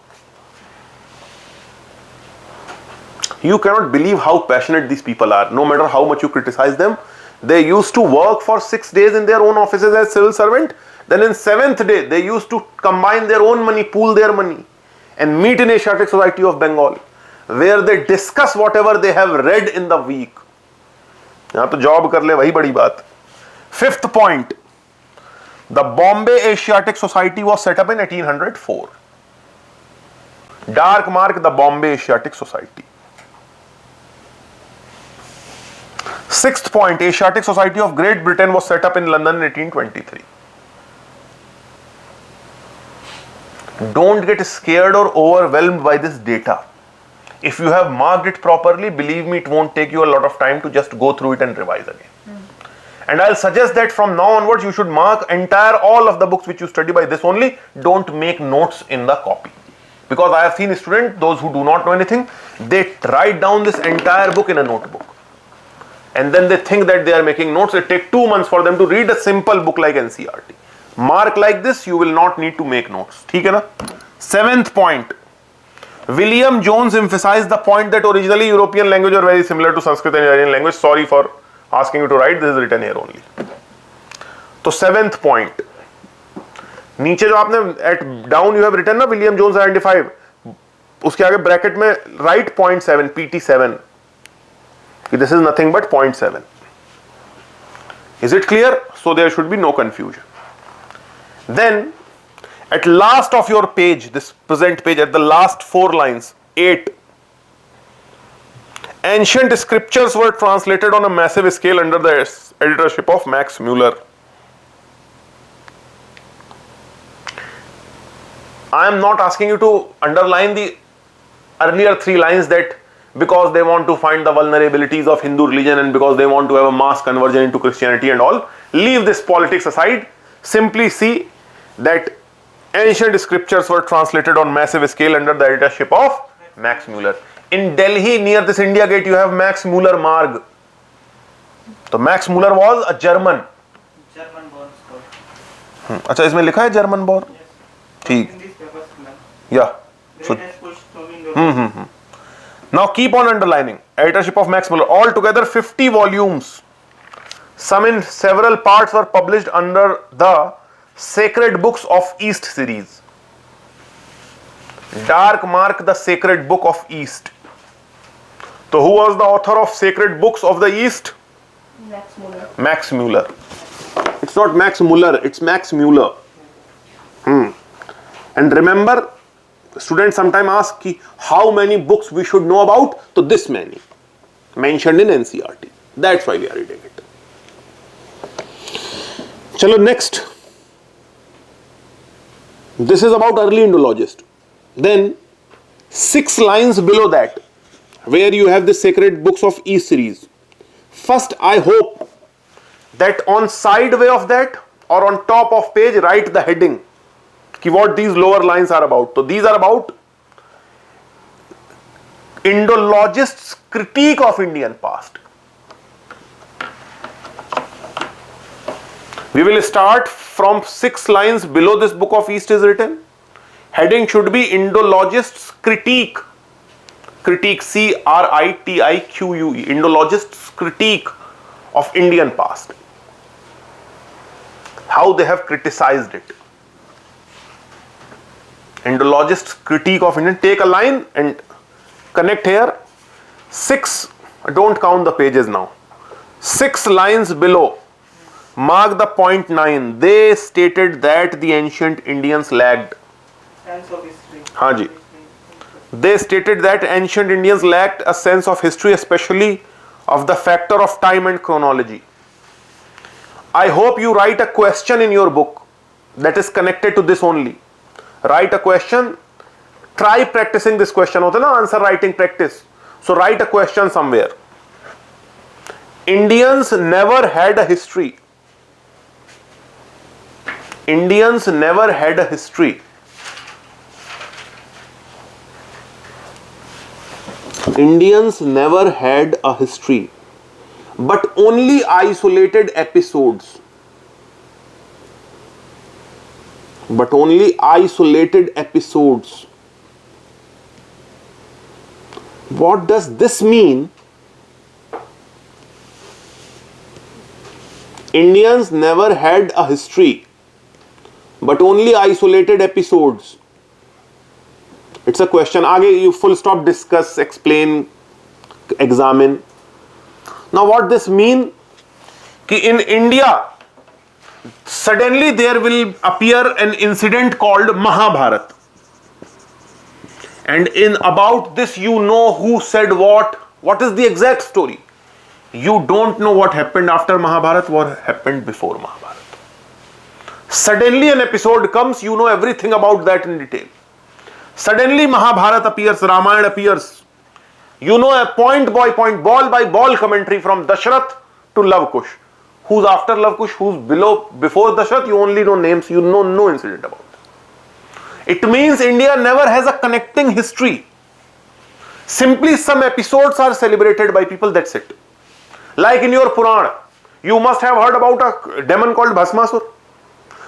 You cannot believe how passionate these people are. No matter how much you criticize them, they used to work for 6 days in their own offices as civil servant. Then in 7th day, they used to combine their own money, pool their money, and meet in Asiatic Society of Bengal. where they discuss whatever they have read in the week. यहां तो job कर ले वही बड़ी बात. Fifth point, the Bombay Asiatic Society was set up in 1804. Dark mark the Bombay Asiatic Society. Sixth point, Asiatic Society of Great Britain was set up in London in 1823. Don't get scared or overwhelmed by this data. If you have marked it properly, believe me, it won't take you a lot of time to just go through it and revise again. And I'll suggest that from now onwards, you should mark all of the books which you study by this only. Don't make notes in the copy. Because I have seen students, those who do not know anything, they write down this entire book in a notebook. And then they think that they are making notes. It takes 2 months for them to read a simple book like NCERT. Mark like this, you will not need to make notes. ठीक है ना? Seventh point. William Jones emphasized the point that originally European languages are very similar to Sanskrit and Iranian language. Sorry for asking you to write, this is written here only. तो seventh point, नीचे जो आपने at down you have written ना William Jones identified, उसके आगे bracket में write point 7 PT7 कि this is nothing but point 7. Is it clear? So there should be no confusion. Then at last of your page, this present page, at the last 4 lines, 8, ancient scriptures were translated on a massive scale under the editorship of Max Muller. I am not asking you to underline the earlier 3 lines that because they want to find the vulnerabilities of Hindu religion and because they want to have a mass conversion into Christianity and all. Leave this politics aside. Simply see that ancient scriptures were translated on massive scale under the editorship of Max Muller. In Delhi, near this India Gate, you have Max Muller Marg. So Max Muller was a German. German born scholar. अच्छा इसमें लिखा है German born? ठीक. In these papers, ma'am. Yeah. They So has pushed to Windows. now keep on underlining. Editorship of Max Muller. Altogether 50 volumes. Some in several parts were published under the Sacred Books of East series. Dark mark the Sacred Book of East. So who was the author of Sacred Books of the East? Max Muller. Max Muller. It's not Max Muller, it's Max Muller. And remember, students sometimes ask how many books we should know about. So this many mentioned in NCERT. That's why we are reading it. Chalo, next. This is about early Indologist. Then 6 lines below that, where you have the Sacred Books of East series. First, I hope that on sideway of that or on top of page, write the heading. What these lower lines are about. So these are about Indologists' critique of Indian past. We will start from 6 lines below this Book of East is written. Heading should be Indologists' critique. Critique, C-R-I-T-I-Q-U-E. Indologists' critique of Indian past. How they have criticized it. Indologists' critique of Indian. Take a line and connect here. 6, don't count the pages now. 6 lines below. Mark the point 9. They stated that the ancient Indians lacked. Sense of history. हाँ जी. They stated that ancient Indians lacked a sense of history, especially of the factor of time and chronology. I hope you write a question in your book that is connected to this only. Write a question. Try practicing this question. होता है ना answer writing practice. So write a question somewhere. Indians never had a history. Indians never had a history. Indians never had a history, but only isolated episodes. But only isolated episodes. What does this mean? Indians never had a history, but only isolated episodes. It's a question. आगे you full stop, discuss, explain, examine. Now what this mean? कि in India suddenly there will appear an incident called Mahabharat. And in about this you know who said what is the exact story. You don't know what happened after Mahabharat, what happened before Mahabharat. Suddenly an episode comes, you know everything about that in detail. Suddenly Mahabharat appears, Ramayana appears. You know a point by point, ball by ball commentary from Dashrath to Lav Kush. Who's after Lav Kush, who's before Dashrath, you only know names, you know no incident about it. It means India never has a connecting history. Simply some episodes are celebrated by people, that's it. Like in your Purana, you must have heard about a demon called Bhasmasur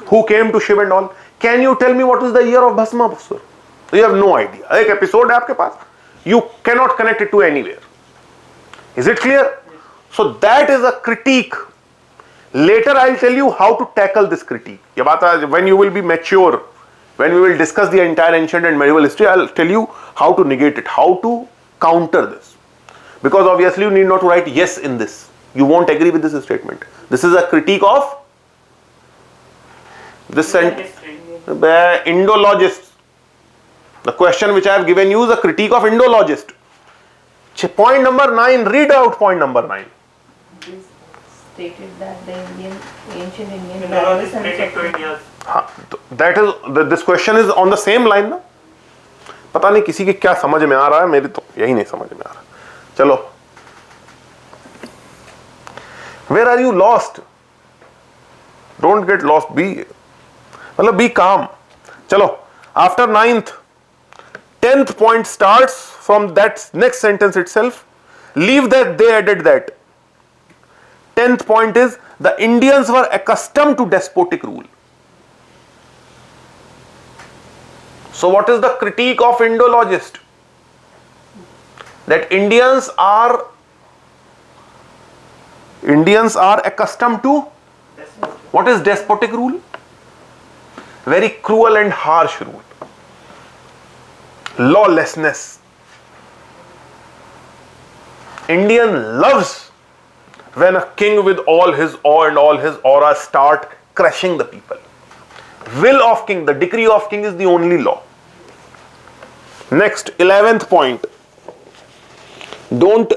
who came to Shiv and all. Can you tell me what is the year of Bhasmasur? You have no idea. एक episode है आपके पास. You cannot connect it to anywhere. Is it clear? So that is a critique. Later I'll tell you how to tackle this critique. ये बात when you will be mature, when we will discuss the entire ancient and medieval history, I'll tell you how to negate it, how to counter this. Because obviously you need not to write yes in this. You won't agree with this statement. This is a critique of this Indologists. The question which I have given you is a critique of Indologist. Point number 9, read out point number 9. This stated that the ancient Indian Indologist values and related to India's. That is this question is on the same line ना. पता नहीं किसी के क्या समझ में आ रहा है, मेरी तो यही नहीं समझ में आ रहा. चलो, where are you lost? Don't get lost. मतलब be calm. चलो, after 9th, 10th point starts from that next sentence itself. Leave that, they added that. 10th point is the Indians were accustomed to despotic rule. So what is the critique of Indologist? That Indians are accustomed to what is despotic rule? Very cruel and harsh rule. Lawlessness. Indian loves when a king with all his awe and all his aura start crushing the people. Will of king, the decree of king is the only law. Next, 11th point. Don't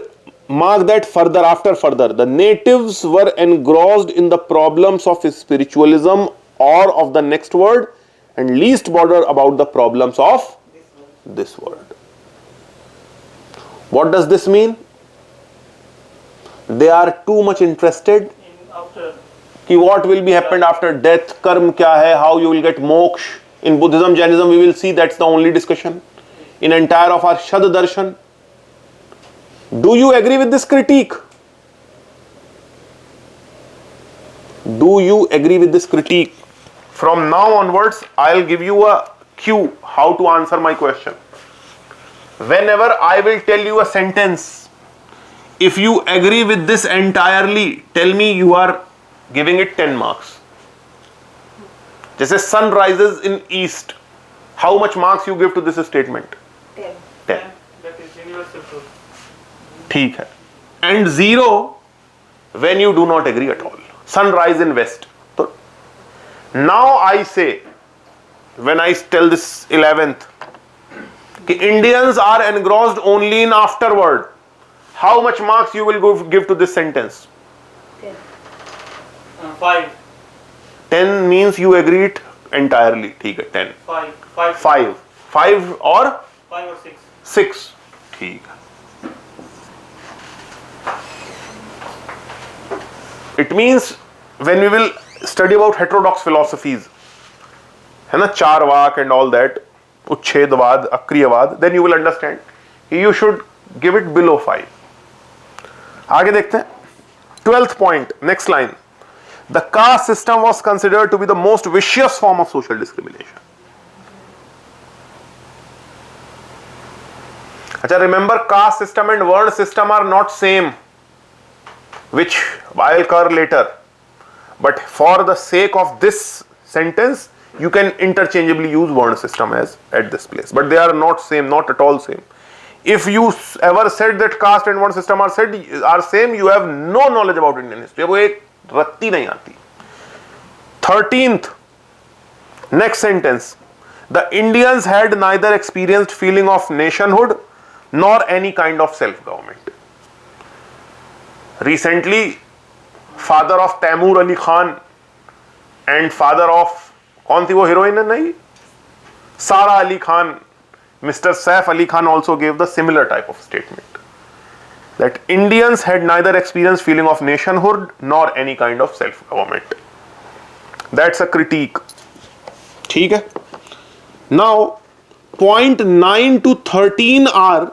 mark that further after further. The natives were engrossed in the problems of spiritualism or of the next world and least bother about the problems of this world. What does this mean? They are too much interested in what will be happened after death, karma kya hai, how you will get moksha. In Buddhism, Jainism, we will see that's the only discussion. In entire of our Shad Darshan. Do you agree with this critique? Do you agree with this critique? From now onwards, I'll give you a cue how to answer my question. Whenever I will tell you a sentence, if you agree with this entirely, tell me you are giving it 10 marks. जैसे sun rises in east, how much marks you give to this statement? 10. 10. That is universal truth. ठीक है. And 0 when you do not agree at all. Sunrise in west. So now I say, when I tell this 11th, Indians are engrossed only in afterward. How much marks you will give to this sentence? 10. 5. 10 means you agree it entirely. ठीक है, 10. 5 5 or 5 or 6. 6. ठीक है. It means when we will study about heterodox philosophies, है ना, Charvaka and all that, उच्छेदवाद, अक्रियवाद, then you will understand you should give it below 5. आगे देखते हैं. 12th point, next line. The caste system was considered to be the most vicious form of social discrimination. अच्छा, remember caste system and word system are not same, which I'll cover later. But for the sake of this sentence, you can interchangeably use Varna system as at this place, but they are not same, not at all same. If you ever said that caste and Varna system are same, you have no knowledge about Indian history. वो एक रत्ती नहीं आती. 13th, next sentence. The Indians had neither experienced feeling of nationhood nor any kind of self-government. Recently, father of Taimur Ali Khan and father of कौन थी वो heroine है नहीं Sara Ali Khan, Mr. Saif Ali Khan also gave the similar type of statement that Indians had neither experienced feeling of nationhood nor any kind of self-government. That's a critique. ठीक है. Now, point 9 to 13 are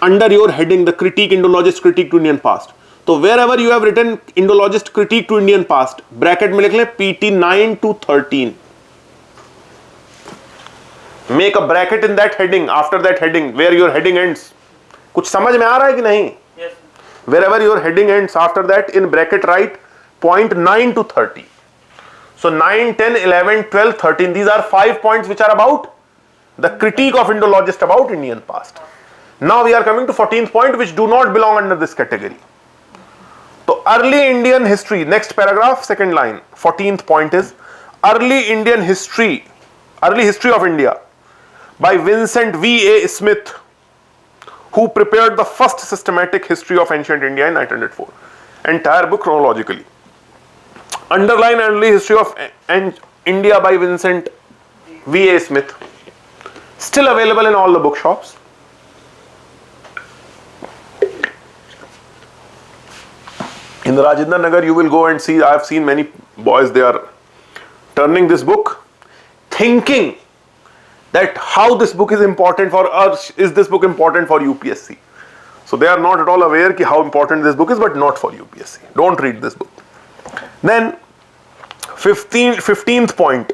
under your heading the critique, Indologist critique to Indian past. So wherever you have written Indologist critique to Indian past, bracket में लिख लें PT 9 to 13. Make a bracket in that heading, after that heading, where your heading ends. कुछ समझ में आ रहा है कि नहीं? Yes. Wherever your heading ends, after that in bracket write point 9 to 30. So 9, 10, 11, 12, 13, these are 5 points which are about the critique of Indologist about Indian past. Now we are coming to 14th point which do not belong under this category. So early Indian history, next paragraph, second line, 14th point is early Indian history, early history of India by Vincent V.A. Smith, who prepared the first systematic history of ancient India in 1904. Entire book chronologically. Underline early history of India by Vincent V.A. Smith. Still available in all the bookshops. In the Rajendra Nagar, you will go and see, I have seen many boys, they are turning this book, thinking that how this book is important for us, is this book important for UPSC? So they are not at all aware ki how important this book is, but not for UPSC. Don't read this book. Then 15th point,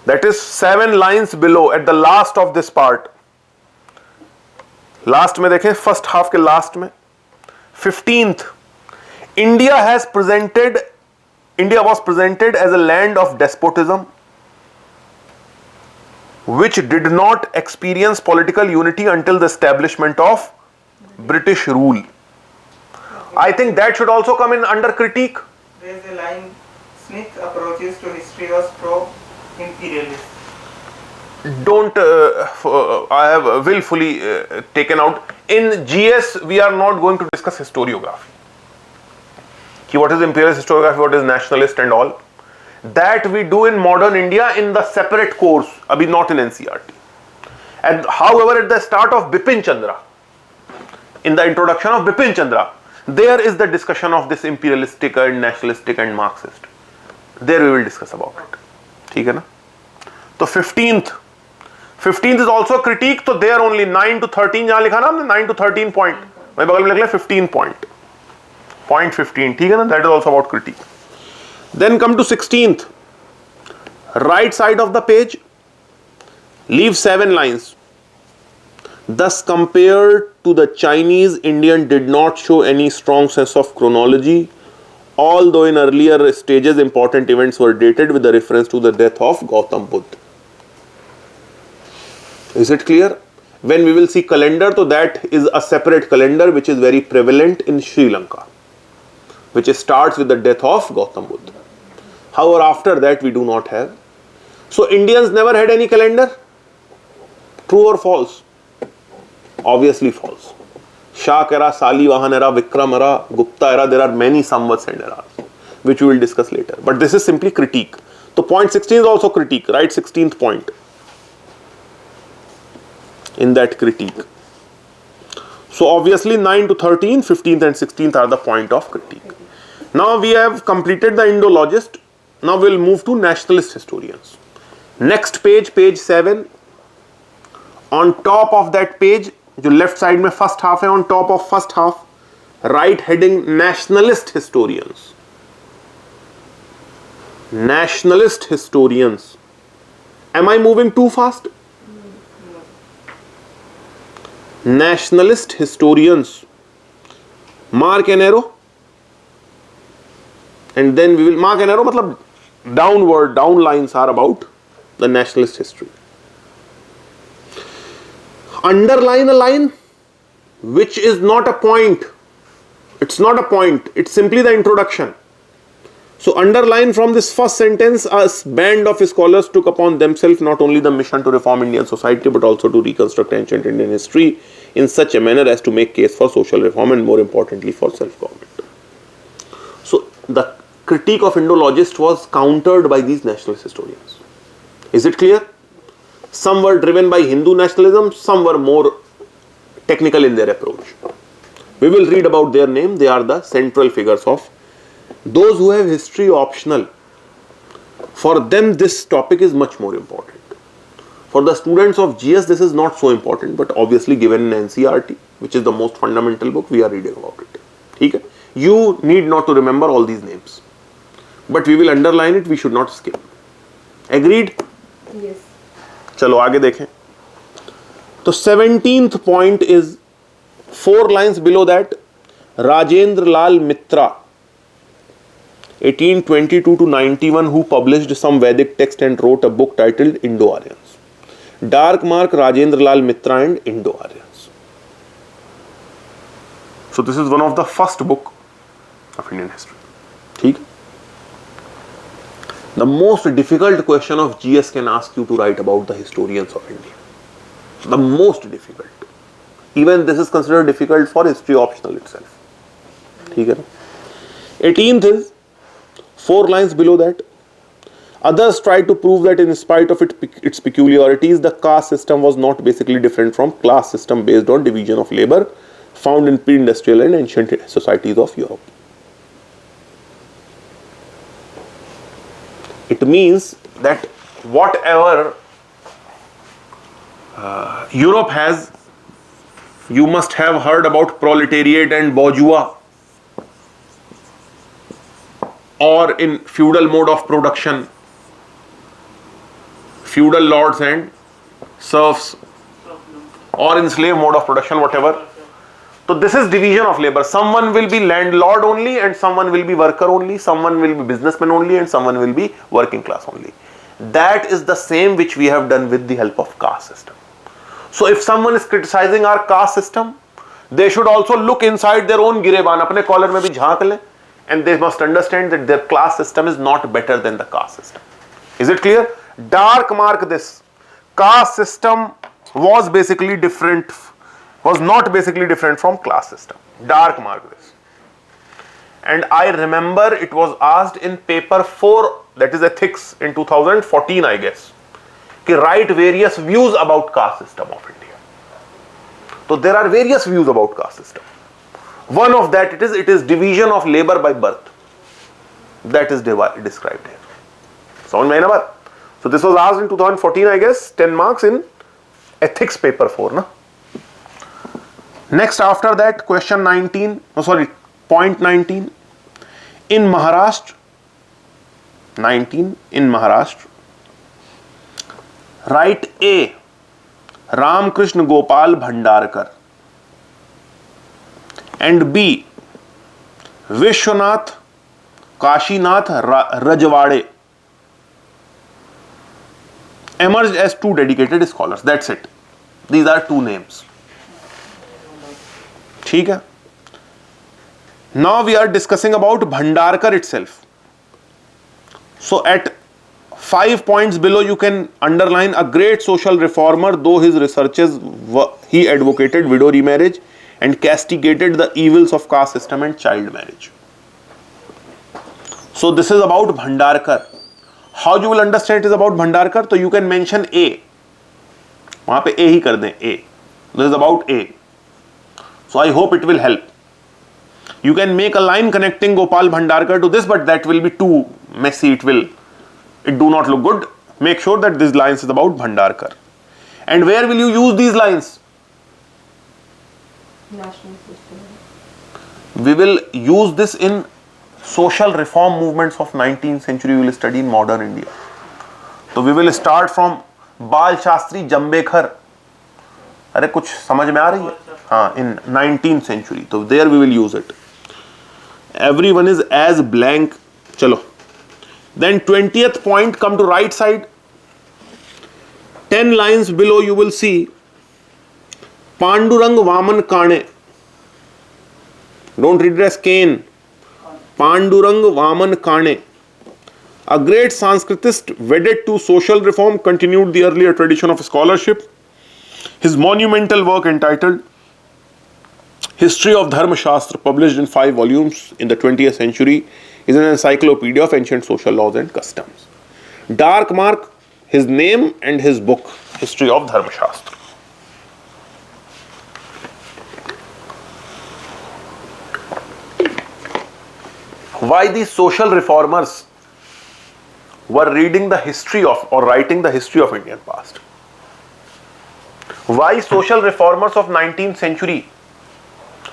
that is 7 lines below at the last of this part. Last में देखें, first half के last में 15th, India was presented as a land of despotism which did not experience political unity until the establishment of British rule. I think that should also come in under critique. There is a line, Smith approaches to history was pro-imperialist. Don't I have willfully taken out. In GS we are not going to discuss historiography. What is imperialist historiography, what is nationalist and all. That we do in modern India in the separate course, abhi not in NCERT. And however, at the start of Bipin Chandra, in the introduction of Bipin Chandra, there is the discussion of this imperialistic and nationalistic and Marxist. There we will discuss about it. ठीक है ना? तो 15th is also a critique. So there only 9 to 13 जहाँ लिखा ना हमने 9 to 13 point. मैं बगल में लिख लिया 15 point. Point 15, ठीक है ना? That is also about critique. Then come to 16th. Right side of the page, leave 7 lines. Thus compared to the Chinese, Indian did not show any strong sense of chronology, although in earlier stages important events were dated with a reference to the death of Gautam Buddha. Is it clear? When we will see calendar, so that is a separate calendar which is very prevalent in Sri Lanka, which starts with the death of Gautam Buddha. However, after that we do not have. So Indians never had any calendar? True or false? Obviously false. Shak era, Salivahan era, Vikram era, Gupta era, there are many Samvats and eras, which we will discuss later. But this is simply critique. So point 16 is also critique, right? 16th point in that critique. So obviously 9 to 13, 15th and 16th are the point of critique. Now we have completed the Indologist. Now we will move to nationalist historians. Next page, page 7. On top of that page, जो left side में first half है, on top of first half, right heading nationalist historians. Nationalist historians. Am I moving too fast? Nationalist historians. Mark an arrow. And then we will mark an arrow, मतलब down lines are about the nationalist history. Underline a line which is not a point. It's not a point, it's simply the introduction. So underline from this first sentence, a band of scholars took upon themselves not only the mission to reform Indian society but also to reconstruct ancient Indian history in such a manner as to make case for social reform and more importantly for self-government. So the critique of Indologist was countered by these nationalist historians. Is it clear? Some were driven by Hindu nationalism, some were more technical in their approach. We will read about their name. They are the central figures of those who have history optional. For them this topic is much more important. For the students of GS this is not so important, but obviously given in NCERT, which is the most fundamental book, we are reading about it. Okay? You need not to remember all these names, but we will underline it, we should not skip. Agreed? Yes. चलो आगे देखें. तो 17th point is 4 lines below that. Rajendra Lal Mitra 1822 to 91, who published some Vedic text and wrote a book titled Indo-Aryans. Dark mark Rajendra Lal Mitra and Indo-Aryans. So this is one of the first book of Indian history. ठीक? The most difficult question of GS can ask you to write about the historians of India. The most difficult. Even this is considered difficult for history optional itself. ठीक है ना? 18th is 4 lines below that. Others tried to prove that in spite of its peculiarities, the caste system was not basically different from class system based on division of labor found in pre-industrial and ancient societies of Europe. It means that whatever Europe has, you must have heard about proletariat and bourgeois, or in feudal mode of production, feudal lords and serfs, or in slave mode of production, whatever. So this is division of labor. Someone will be landlord only and someone will be worker only, someone will be businessman only and someone will be working class only. That is the same which we have done with the help of caste system. So if someone is criticizing our caste system, they should also look inside their own gireban, अपने collar में भी झांक लें, and they must understand that their class system is not better than the caste system. Is it clear? Dark mark this. Caste system was basically different, was not basically different from class system. Dark mark this. And I remember it was asked in paper 4, that is ethics, in 2014 I guess, to write various views about caste system of India. So there are various views about caste system. One of that it is division of labor by birth. That is described here. Sound my number? So this was asked in 2014 I guess, 10 marks in ethics paper 4. Na? Next after that, question 19, point 19. In Maharashtra, 19 in Maharashtra, write A. Ramkrishna Gopal Bhandarkar, and B. Vishwanath Kashinath Rajwade emerged as 2 dedicated scholars. That's it. These are 2 names. ठीक है. Now we are discussing about Bhandarkar itself. So at 5 points below you can underline a great social reformer, though his researches he advocated widow remarriage and castigated the evils of caste system and child marriage. So this is about Bhandarkar. How you will understand it is about Bhandarkar? So you can mention A. वहाँ पे A ही कर दें, A. This is about A. So I hope it will help. You can make a line connecting Gopal Bhandarkar to this, but that will be too messy. It do not look good. Make sure that this line is about Bhandarkar. And where will you use these lines? National system. We will use this in social reform movements of 19th century. We will study in modern India. So we will start from Bal Shastri Jambekar. अरे कुछ समझ में आ रही है? हाँ, in 19th century. So there we will use it. Everyone is as blank. चलो. Then 20th point, come to right side. 10 lines below you will see Pandurang Vaman Kane. Don't read it as Kane. Pandurang Vaman Kane. A great Sanskritist wedded to social reform, continued the earlier tradition of scholarship. His monumental work entitled History of Dharma Shastra, published in 5 volumes in the 20th century, is an encyclopedia of ancient social laws and customs. Dark mark his name and his book, History of Dharma Shastra. Why these social reformers were reading the history of or writing the history of Indian past? Why social reformers of 19th century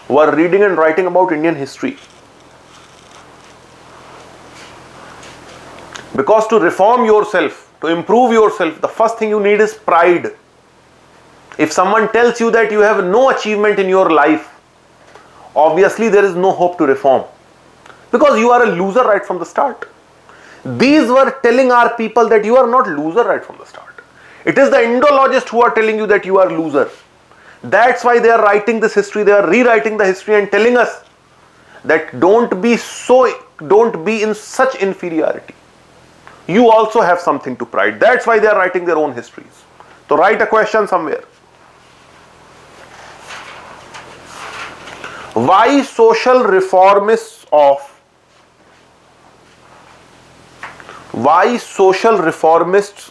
were reading and writing about Indian history? Because to reform yourself, to improve yourself, the first thing you need is pride. If someone tells you that you have no achievement in your life, obviously there is no hope to reform. Because you are a loser right from the start. These were telling our people that you are not loser right from the start. It is the Indologists who are telling you that you are loser. That's why they are writing this history, they are rewriting the history and telling us that don't be in such inferiority. You also have something to pride. That's why they are writing their own histories. So write a question somewhere. Why social reformists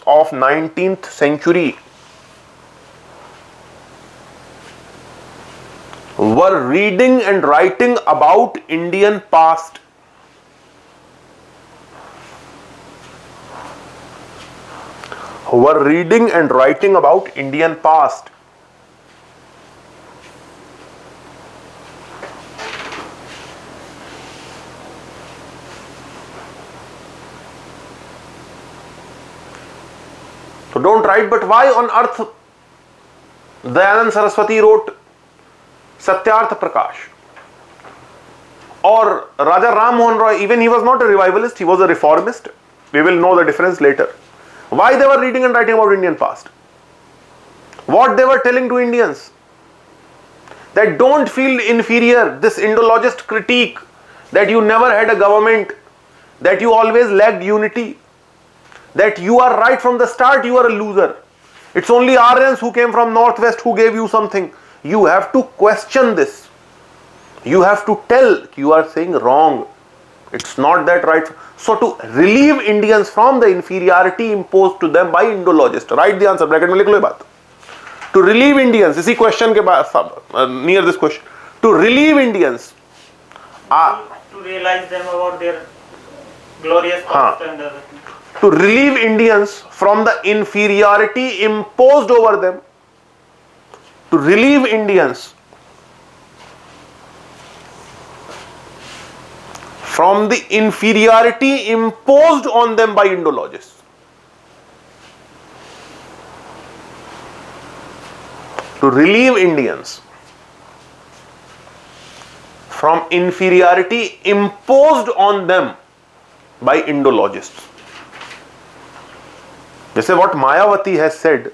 of 19th century were reading and writing about Indian past? Were reading and writing about Indian past? So don't write, but why on earth Dayanand Saraswati wrote Satyarth Prakash? Or Raja Ram Mohan Roy, even he was not a revivalist, he was a reformist. We will know the difference later. Why they were reading and writing about Indian past? What they were telling to Indians? That don't feel inferior, this Indologist critique, that you never had a government, that you always lacked unity, that you are right from the start, you are a loser. It's only Aryans who came from Northwest who gave you something. You have to question this. You have to tell you are saying wrong. It's not that right. So to relieve Indians from the inferiority imposed to them by Indologists, write the answer, bracket में लिख लो ये बात. To relieve Indians, इसी question के बाद near this question, to relieve Indians, to realize them about their glorious past and other things. To relieve Indians from the inferiority imposed over them, to relieve Indians from the inferiority imposed on them by Indologists. To relieve Indians from inferiority imposed on them by Indologists. जैसे what Mayawati has said,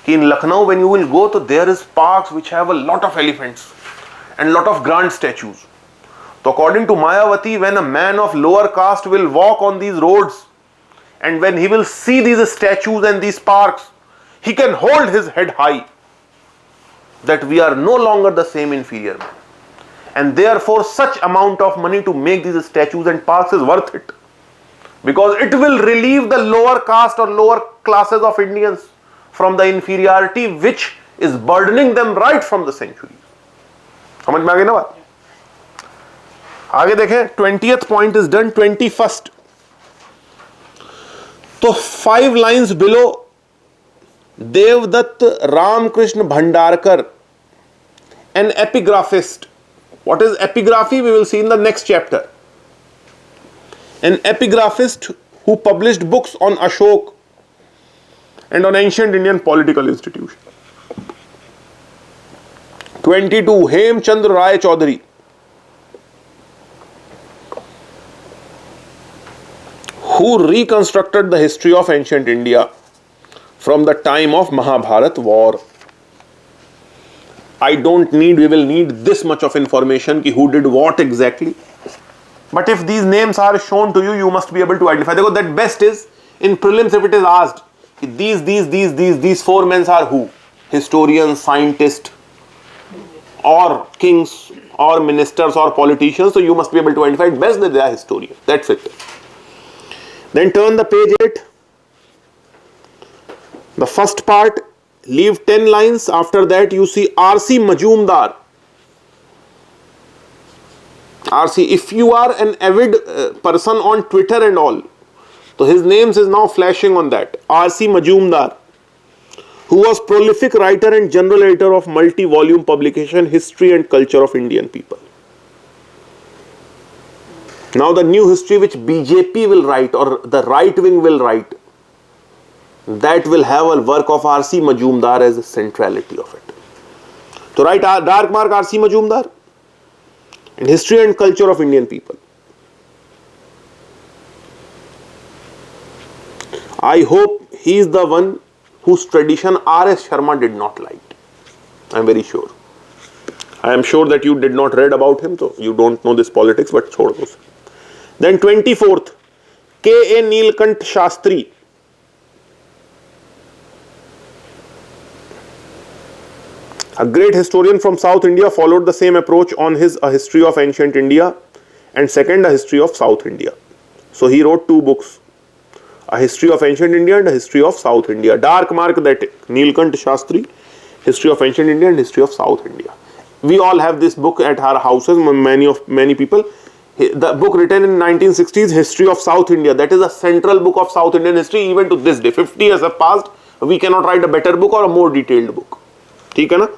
कि in Lucknow when you will go to there is parks which have a lot of elephants and lot of grand statues. So according to Mayawati, when a man of lower caste will walk on these roads and when he will see these statues and these parks, he can hold his head high that we are no longer the same inferior man. And therefore such amount of money to make these statues and parks is worth it. Because it will relieve the lower caste or lower classes of Indians from the inferiority which is burdening them right from the centuries. समझ में आ गई ना बात? आगे देखें, 20th point is done. 21st. तो 5 lines below, Devdutt Ramkrishna Bhandarkar, an epigraphist. What is epigraphy? We will see in the next chapter. An epigraphist who published books on Ashok and on ancient Indian political institutions. 22. Hemchandra Rai Chaudhary, who reconstructed the history of ancient India from the time of Mahabharat war. I don't need, we will need this much of information ki who did what exactly. But if these names are shown to you, you must be able to identify. Because that best is in prelims if it is asked, these four men are who? Historians, scientists, or kings, or ministers, or politicians. So you must be able to identify best that they are historians. That's it. Then turn the page 8. The first part, leave 10 lines. After that you see R.C. Majumdar. R.C. If you are an avid person on Twitter and all, so his name is now flashing on that. R.C. Majumdar, who was prolific writer and general editor of multi-volume publication History and Culture of Indian People. Now the new history which BJP will write or the right wing will write, that will have a work of R.C. Majumdar as a centrality of it. So write dark mark R.C. Majumdar and History and Culture of Indian People. I hope he is the one whose tradition R.S. Sharma did not like. I am very sure. I am sure that you did not read about him, so you don't know this politics, but chhod do. Then 24th, K.A. Neelkant Shastri. A great historian from South India followed the same approach on his A History of Ancient India and second A History of South India. So he wrote two books, A History of Ancient India and A History of South India. Dark mark that, Neelkant Shastri, History of Ancient India and History of South India. We all have this book at our houses, many people. The book written in 1960s, History of South India, that is a central book of South Indian history even to this day. 50 years have passed, we cannot write a better book or a more detailed book. ठीक है ना?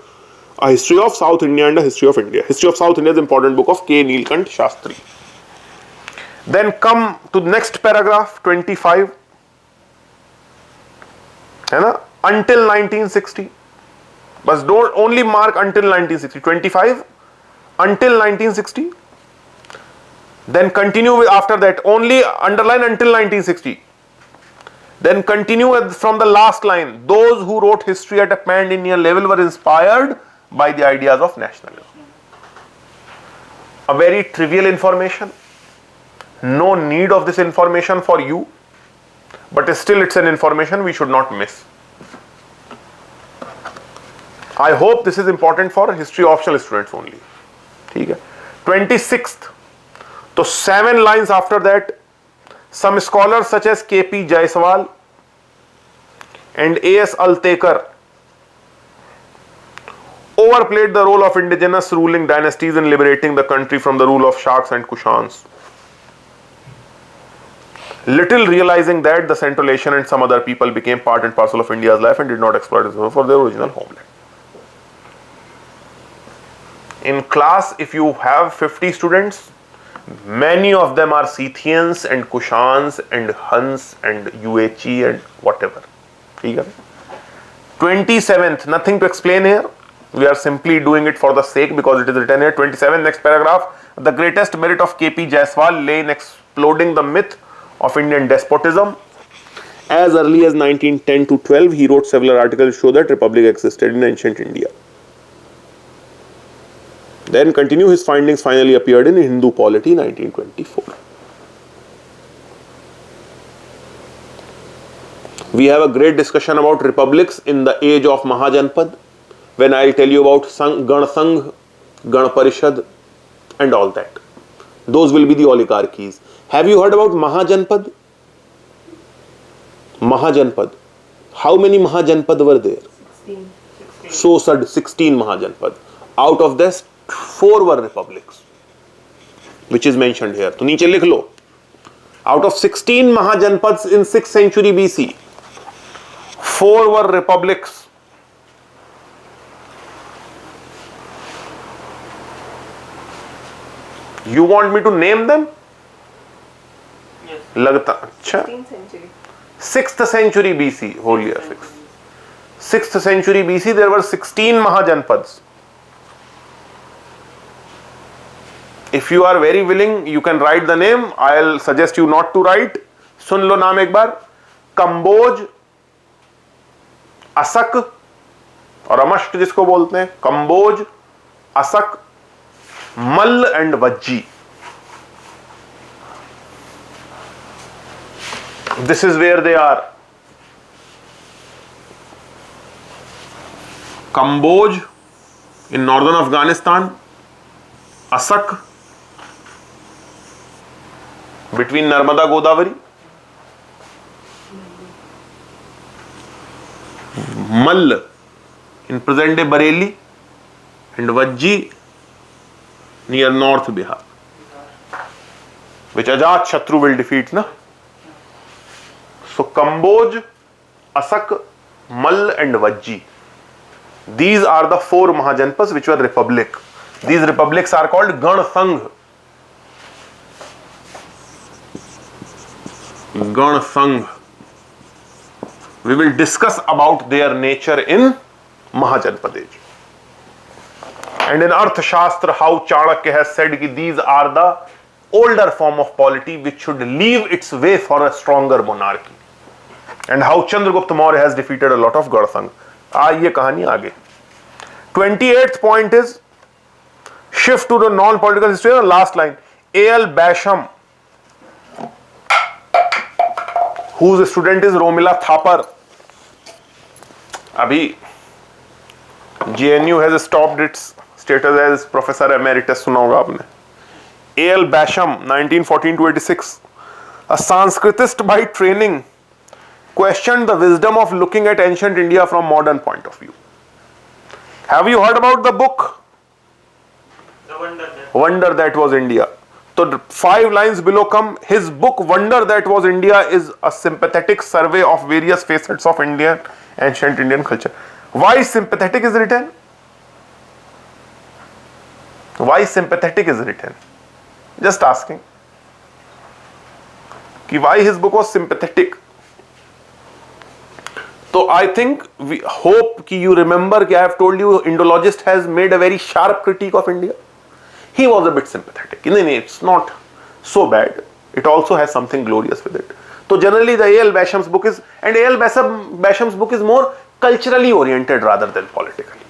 A History of South India and A History of India. History of South India is an important book of K. Neelkant Shastri. Then come to the next paragraph, 25. है ना? Until 1960. But don't only mark until 1960. 25. Until 1960. Then continue with after that. Only underline until 1960. Then continue from the last line. Those who wrote history at a pan-Indian level were inspired by the ideas of nationalism. A very trivial information. No need of this information for you. But still it's an information we should not miss. I hope this is important for history optional students only. ठीक है. 26th. So 7 lines after that. Some scholars such as K.P. Jaiswal and A.S. Altekar overplayed the role of indigenous ruling dynasties in liberating the country from the rule of Shaks and Kushans, little realizing that the Central Asian and some other people became part and parcel of India's life and did not exploit it for their original homeland. In class, if you have 50 students, many of them are Scythians and Kushans and Huns and UHE and whatever. 27th, nothing to explain here. We are simply doing it for the sake because it is written here. 27th, next paragraph. The greatest merit of K.P. Jaiswal lay in exploding the myth of Indian despotism. As early as 1910 to 12, he wrote several articles to show that republic existed in ancient India. Then continue, his findings finally appeared in Hindu Polity 1924. We have a great discussion about republics in the age of Mahajanpad, when I will tell you about Gana Sangh, Gana Parishad and all that. Those will be the oligarchies. Have you heard about Mahajanpad? Mahajanpad. How many Mahajanpad were there? 16. So said 16 Mahajanpad. Out of this, 4 were republics, which is mentioned here. So नीचे लिख लो. Out of 16 Mahajanpads in 6th century BC, 4 were republics. You want me to name them? Yes. लगता अच्छा 16th century. 6th century BC, whole year 6th century BC, there were 16 Mahajanpads. If you are very willing, you can write the name. I'll suggest you not to write. सुन लो नाम एक बार, कंबोज, असक और अमष्ट जिसको बोलते हैं, Kamboja, Assaka, Malla and Vajji. This is where they are. Kamboj in northern Afghanistan, Asak between Narmada Godavari, Mall in present day Bareilly, and Vajji near North Bihar, which Ajat Shatru will defeat, na? So Kamboj, Asak, Mall and Vajji. These are the 4 Mahajanpas which were republic. These republics are called Gan Sangh. Gan Sangh. We will discuss about their nature in Mahajanpad age. And in Arthashastra, how Chanakya has said that these are the older form of polity which should leave its way for a stronger monarchy. And how Chandragupta Maurya has defeated a lot of Gan Sangh. ये कहानी आगे. 28th point is shift to the non-political history. Last line. A.L. Basham, whose student is Romila Thapar. Abhi JNU has stopped its status as Professor Emeritus. सुना होगा आपने. A.L. Basham, 1914 to 86, a Sanskritist by training, questioned the wisdom of looking at ancient India from modern point of view. Have you heard about the book? The Wonder That Was India. So 5 lines below come. His book Wonder That Was India is a sympathetic survey of various facets of ancient Indian culture. Why sympathetic is written? Why sympathetic is written? Just asking. Why his book was sympathetic? So I think we hope you remember I have told you Indologist has made a very sharp critique of India. He was a bit sympathetic. It's not so bad. It also has something glorious with it. So generally the A.L. Basham's book is, and A.L. Basham's book is more culturally oriented rather than politically.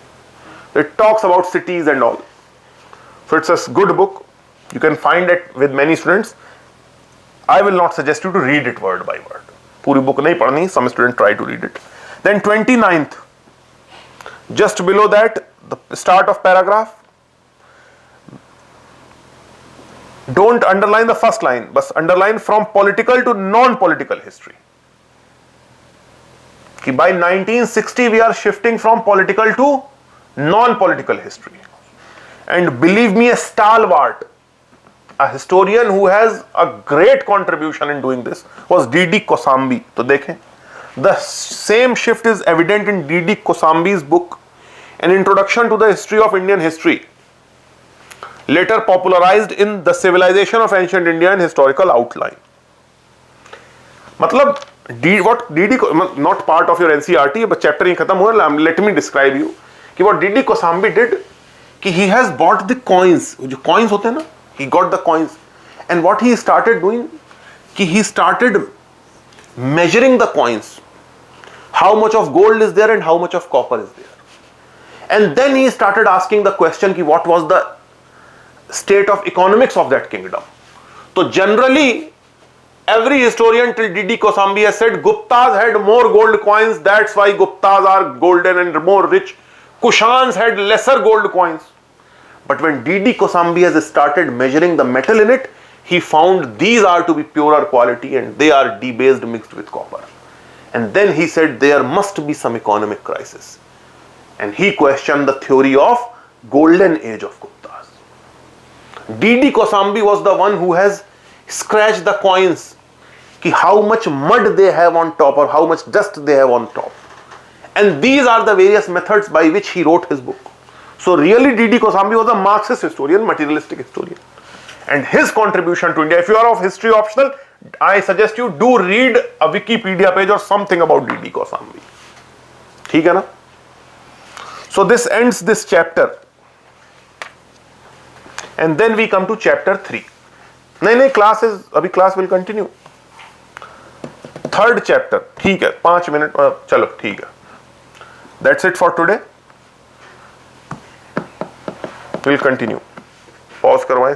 It talks about cities and all. So it's a good book. You can find it with many students. I will not suggest you to read it word by word. Puri book nahi padhni, some students try to read it. Then 29th, just below that, the start of paragraph. Don't underline the first line, but underline from political to non-political history. By 1960 we are shifting from political to non-political history. And believe me, a stalwart, a historian who has a great contribution in doing this was D.D. Kosambi. So dekhen, the same shift is evident in D.D. Kosambi's book, An Introduction to the History of Indian History, later popularized in The Civilization of Ancient India and Historical Outline. मतलब what D.D. not part of your NCERT, but chapter ही खत्म हुआ. Let me describe you कि what D.D. Kosambi did कि he has bought the coins. जो coins होते हैं ना, he got the coins, and what he started doing कि he started measuring the coins, how much of gold is there and how much of copper is there, and then he started asking the question कि what was the state of economics of that kingdom. So generally every historian till D.D. Kosambi has said Guptas had more gold coins, that's why Guptas are golden and more rich. Kushans had lesser gold coins. But when D.D. Kosambi has started measuring the metal in it, he found these are to be purer quality and they are debased mixed with copper. And then he said there must be some economic crisis. And he questioned the theory of golden age of Guptas. D.D. Kosambi was the one who has scratched the coins, ki how much mud they have on top or how much dust they have on top. And these are the various methods by which he wrote his book. So really D.D. Kosambi was a Marxist historian, materialistic historian. And his contribution to India, if you are of history optional, I suggest you do read a Wikipedia page or something about D.D. Kosambi. ठीक है ना? So this ends this chapter. And then we come to chapter 3. नहीं class will continue. 3rd chapter, ठीक है, 5 minute, चलो ठीक है, that's it for today, will continue, pause करवाएं।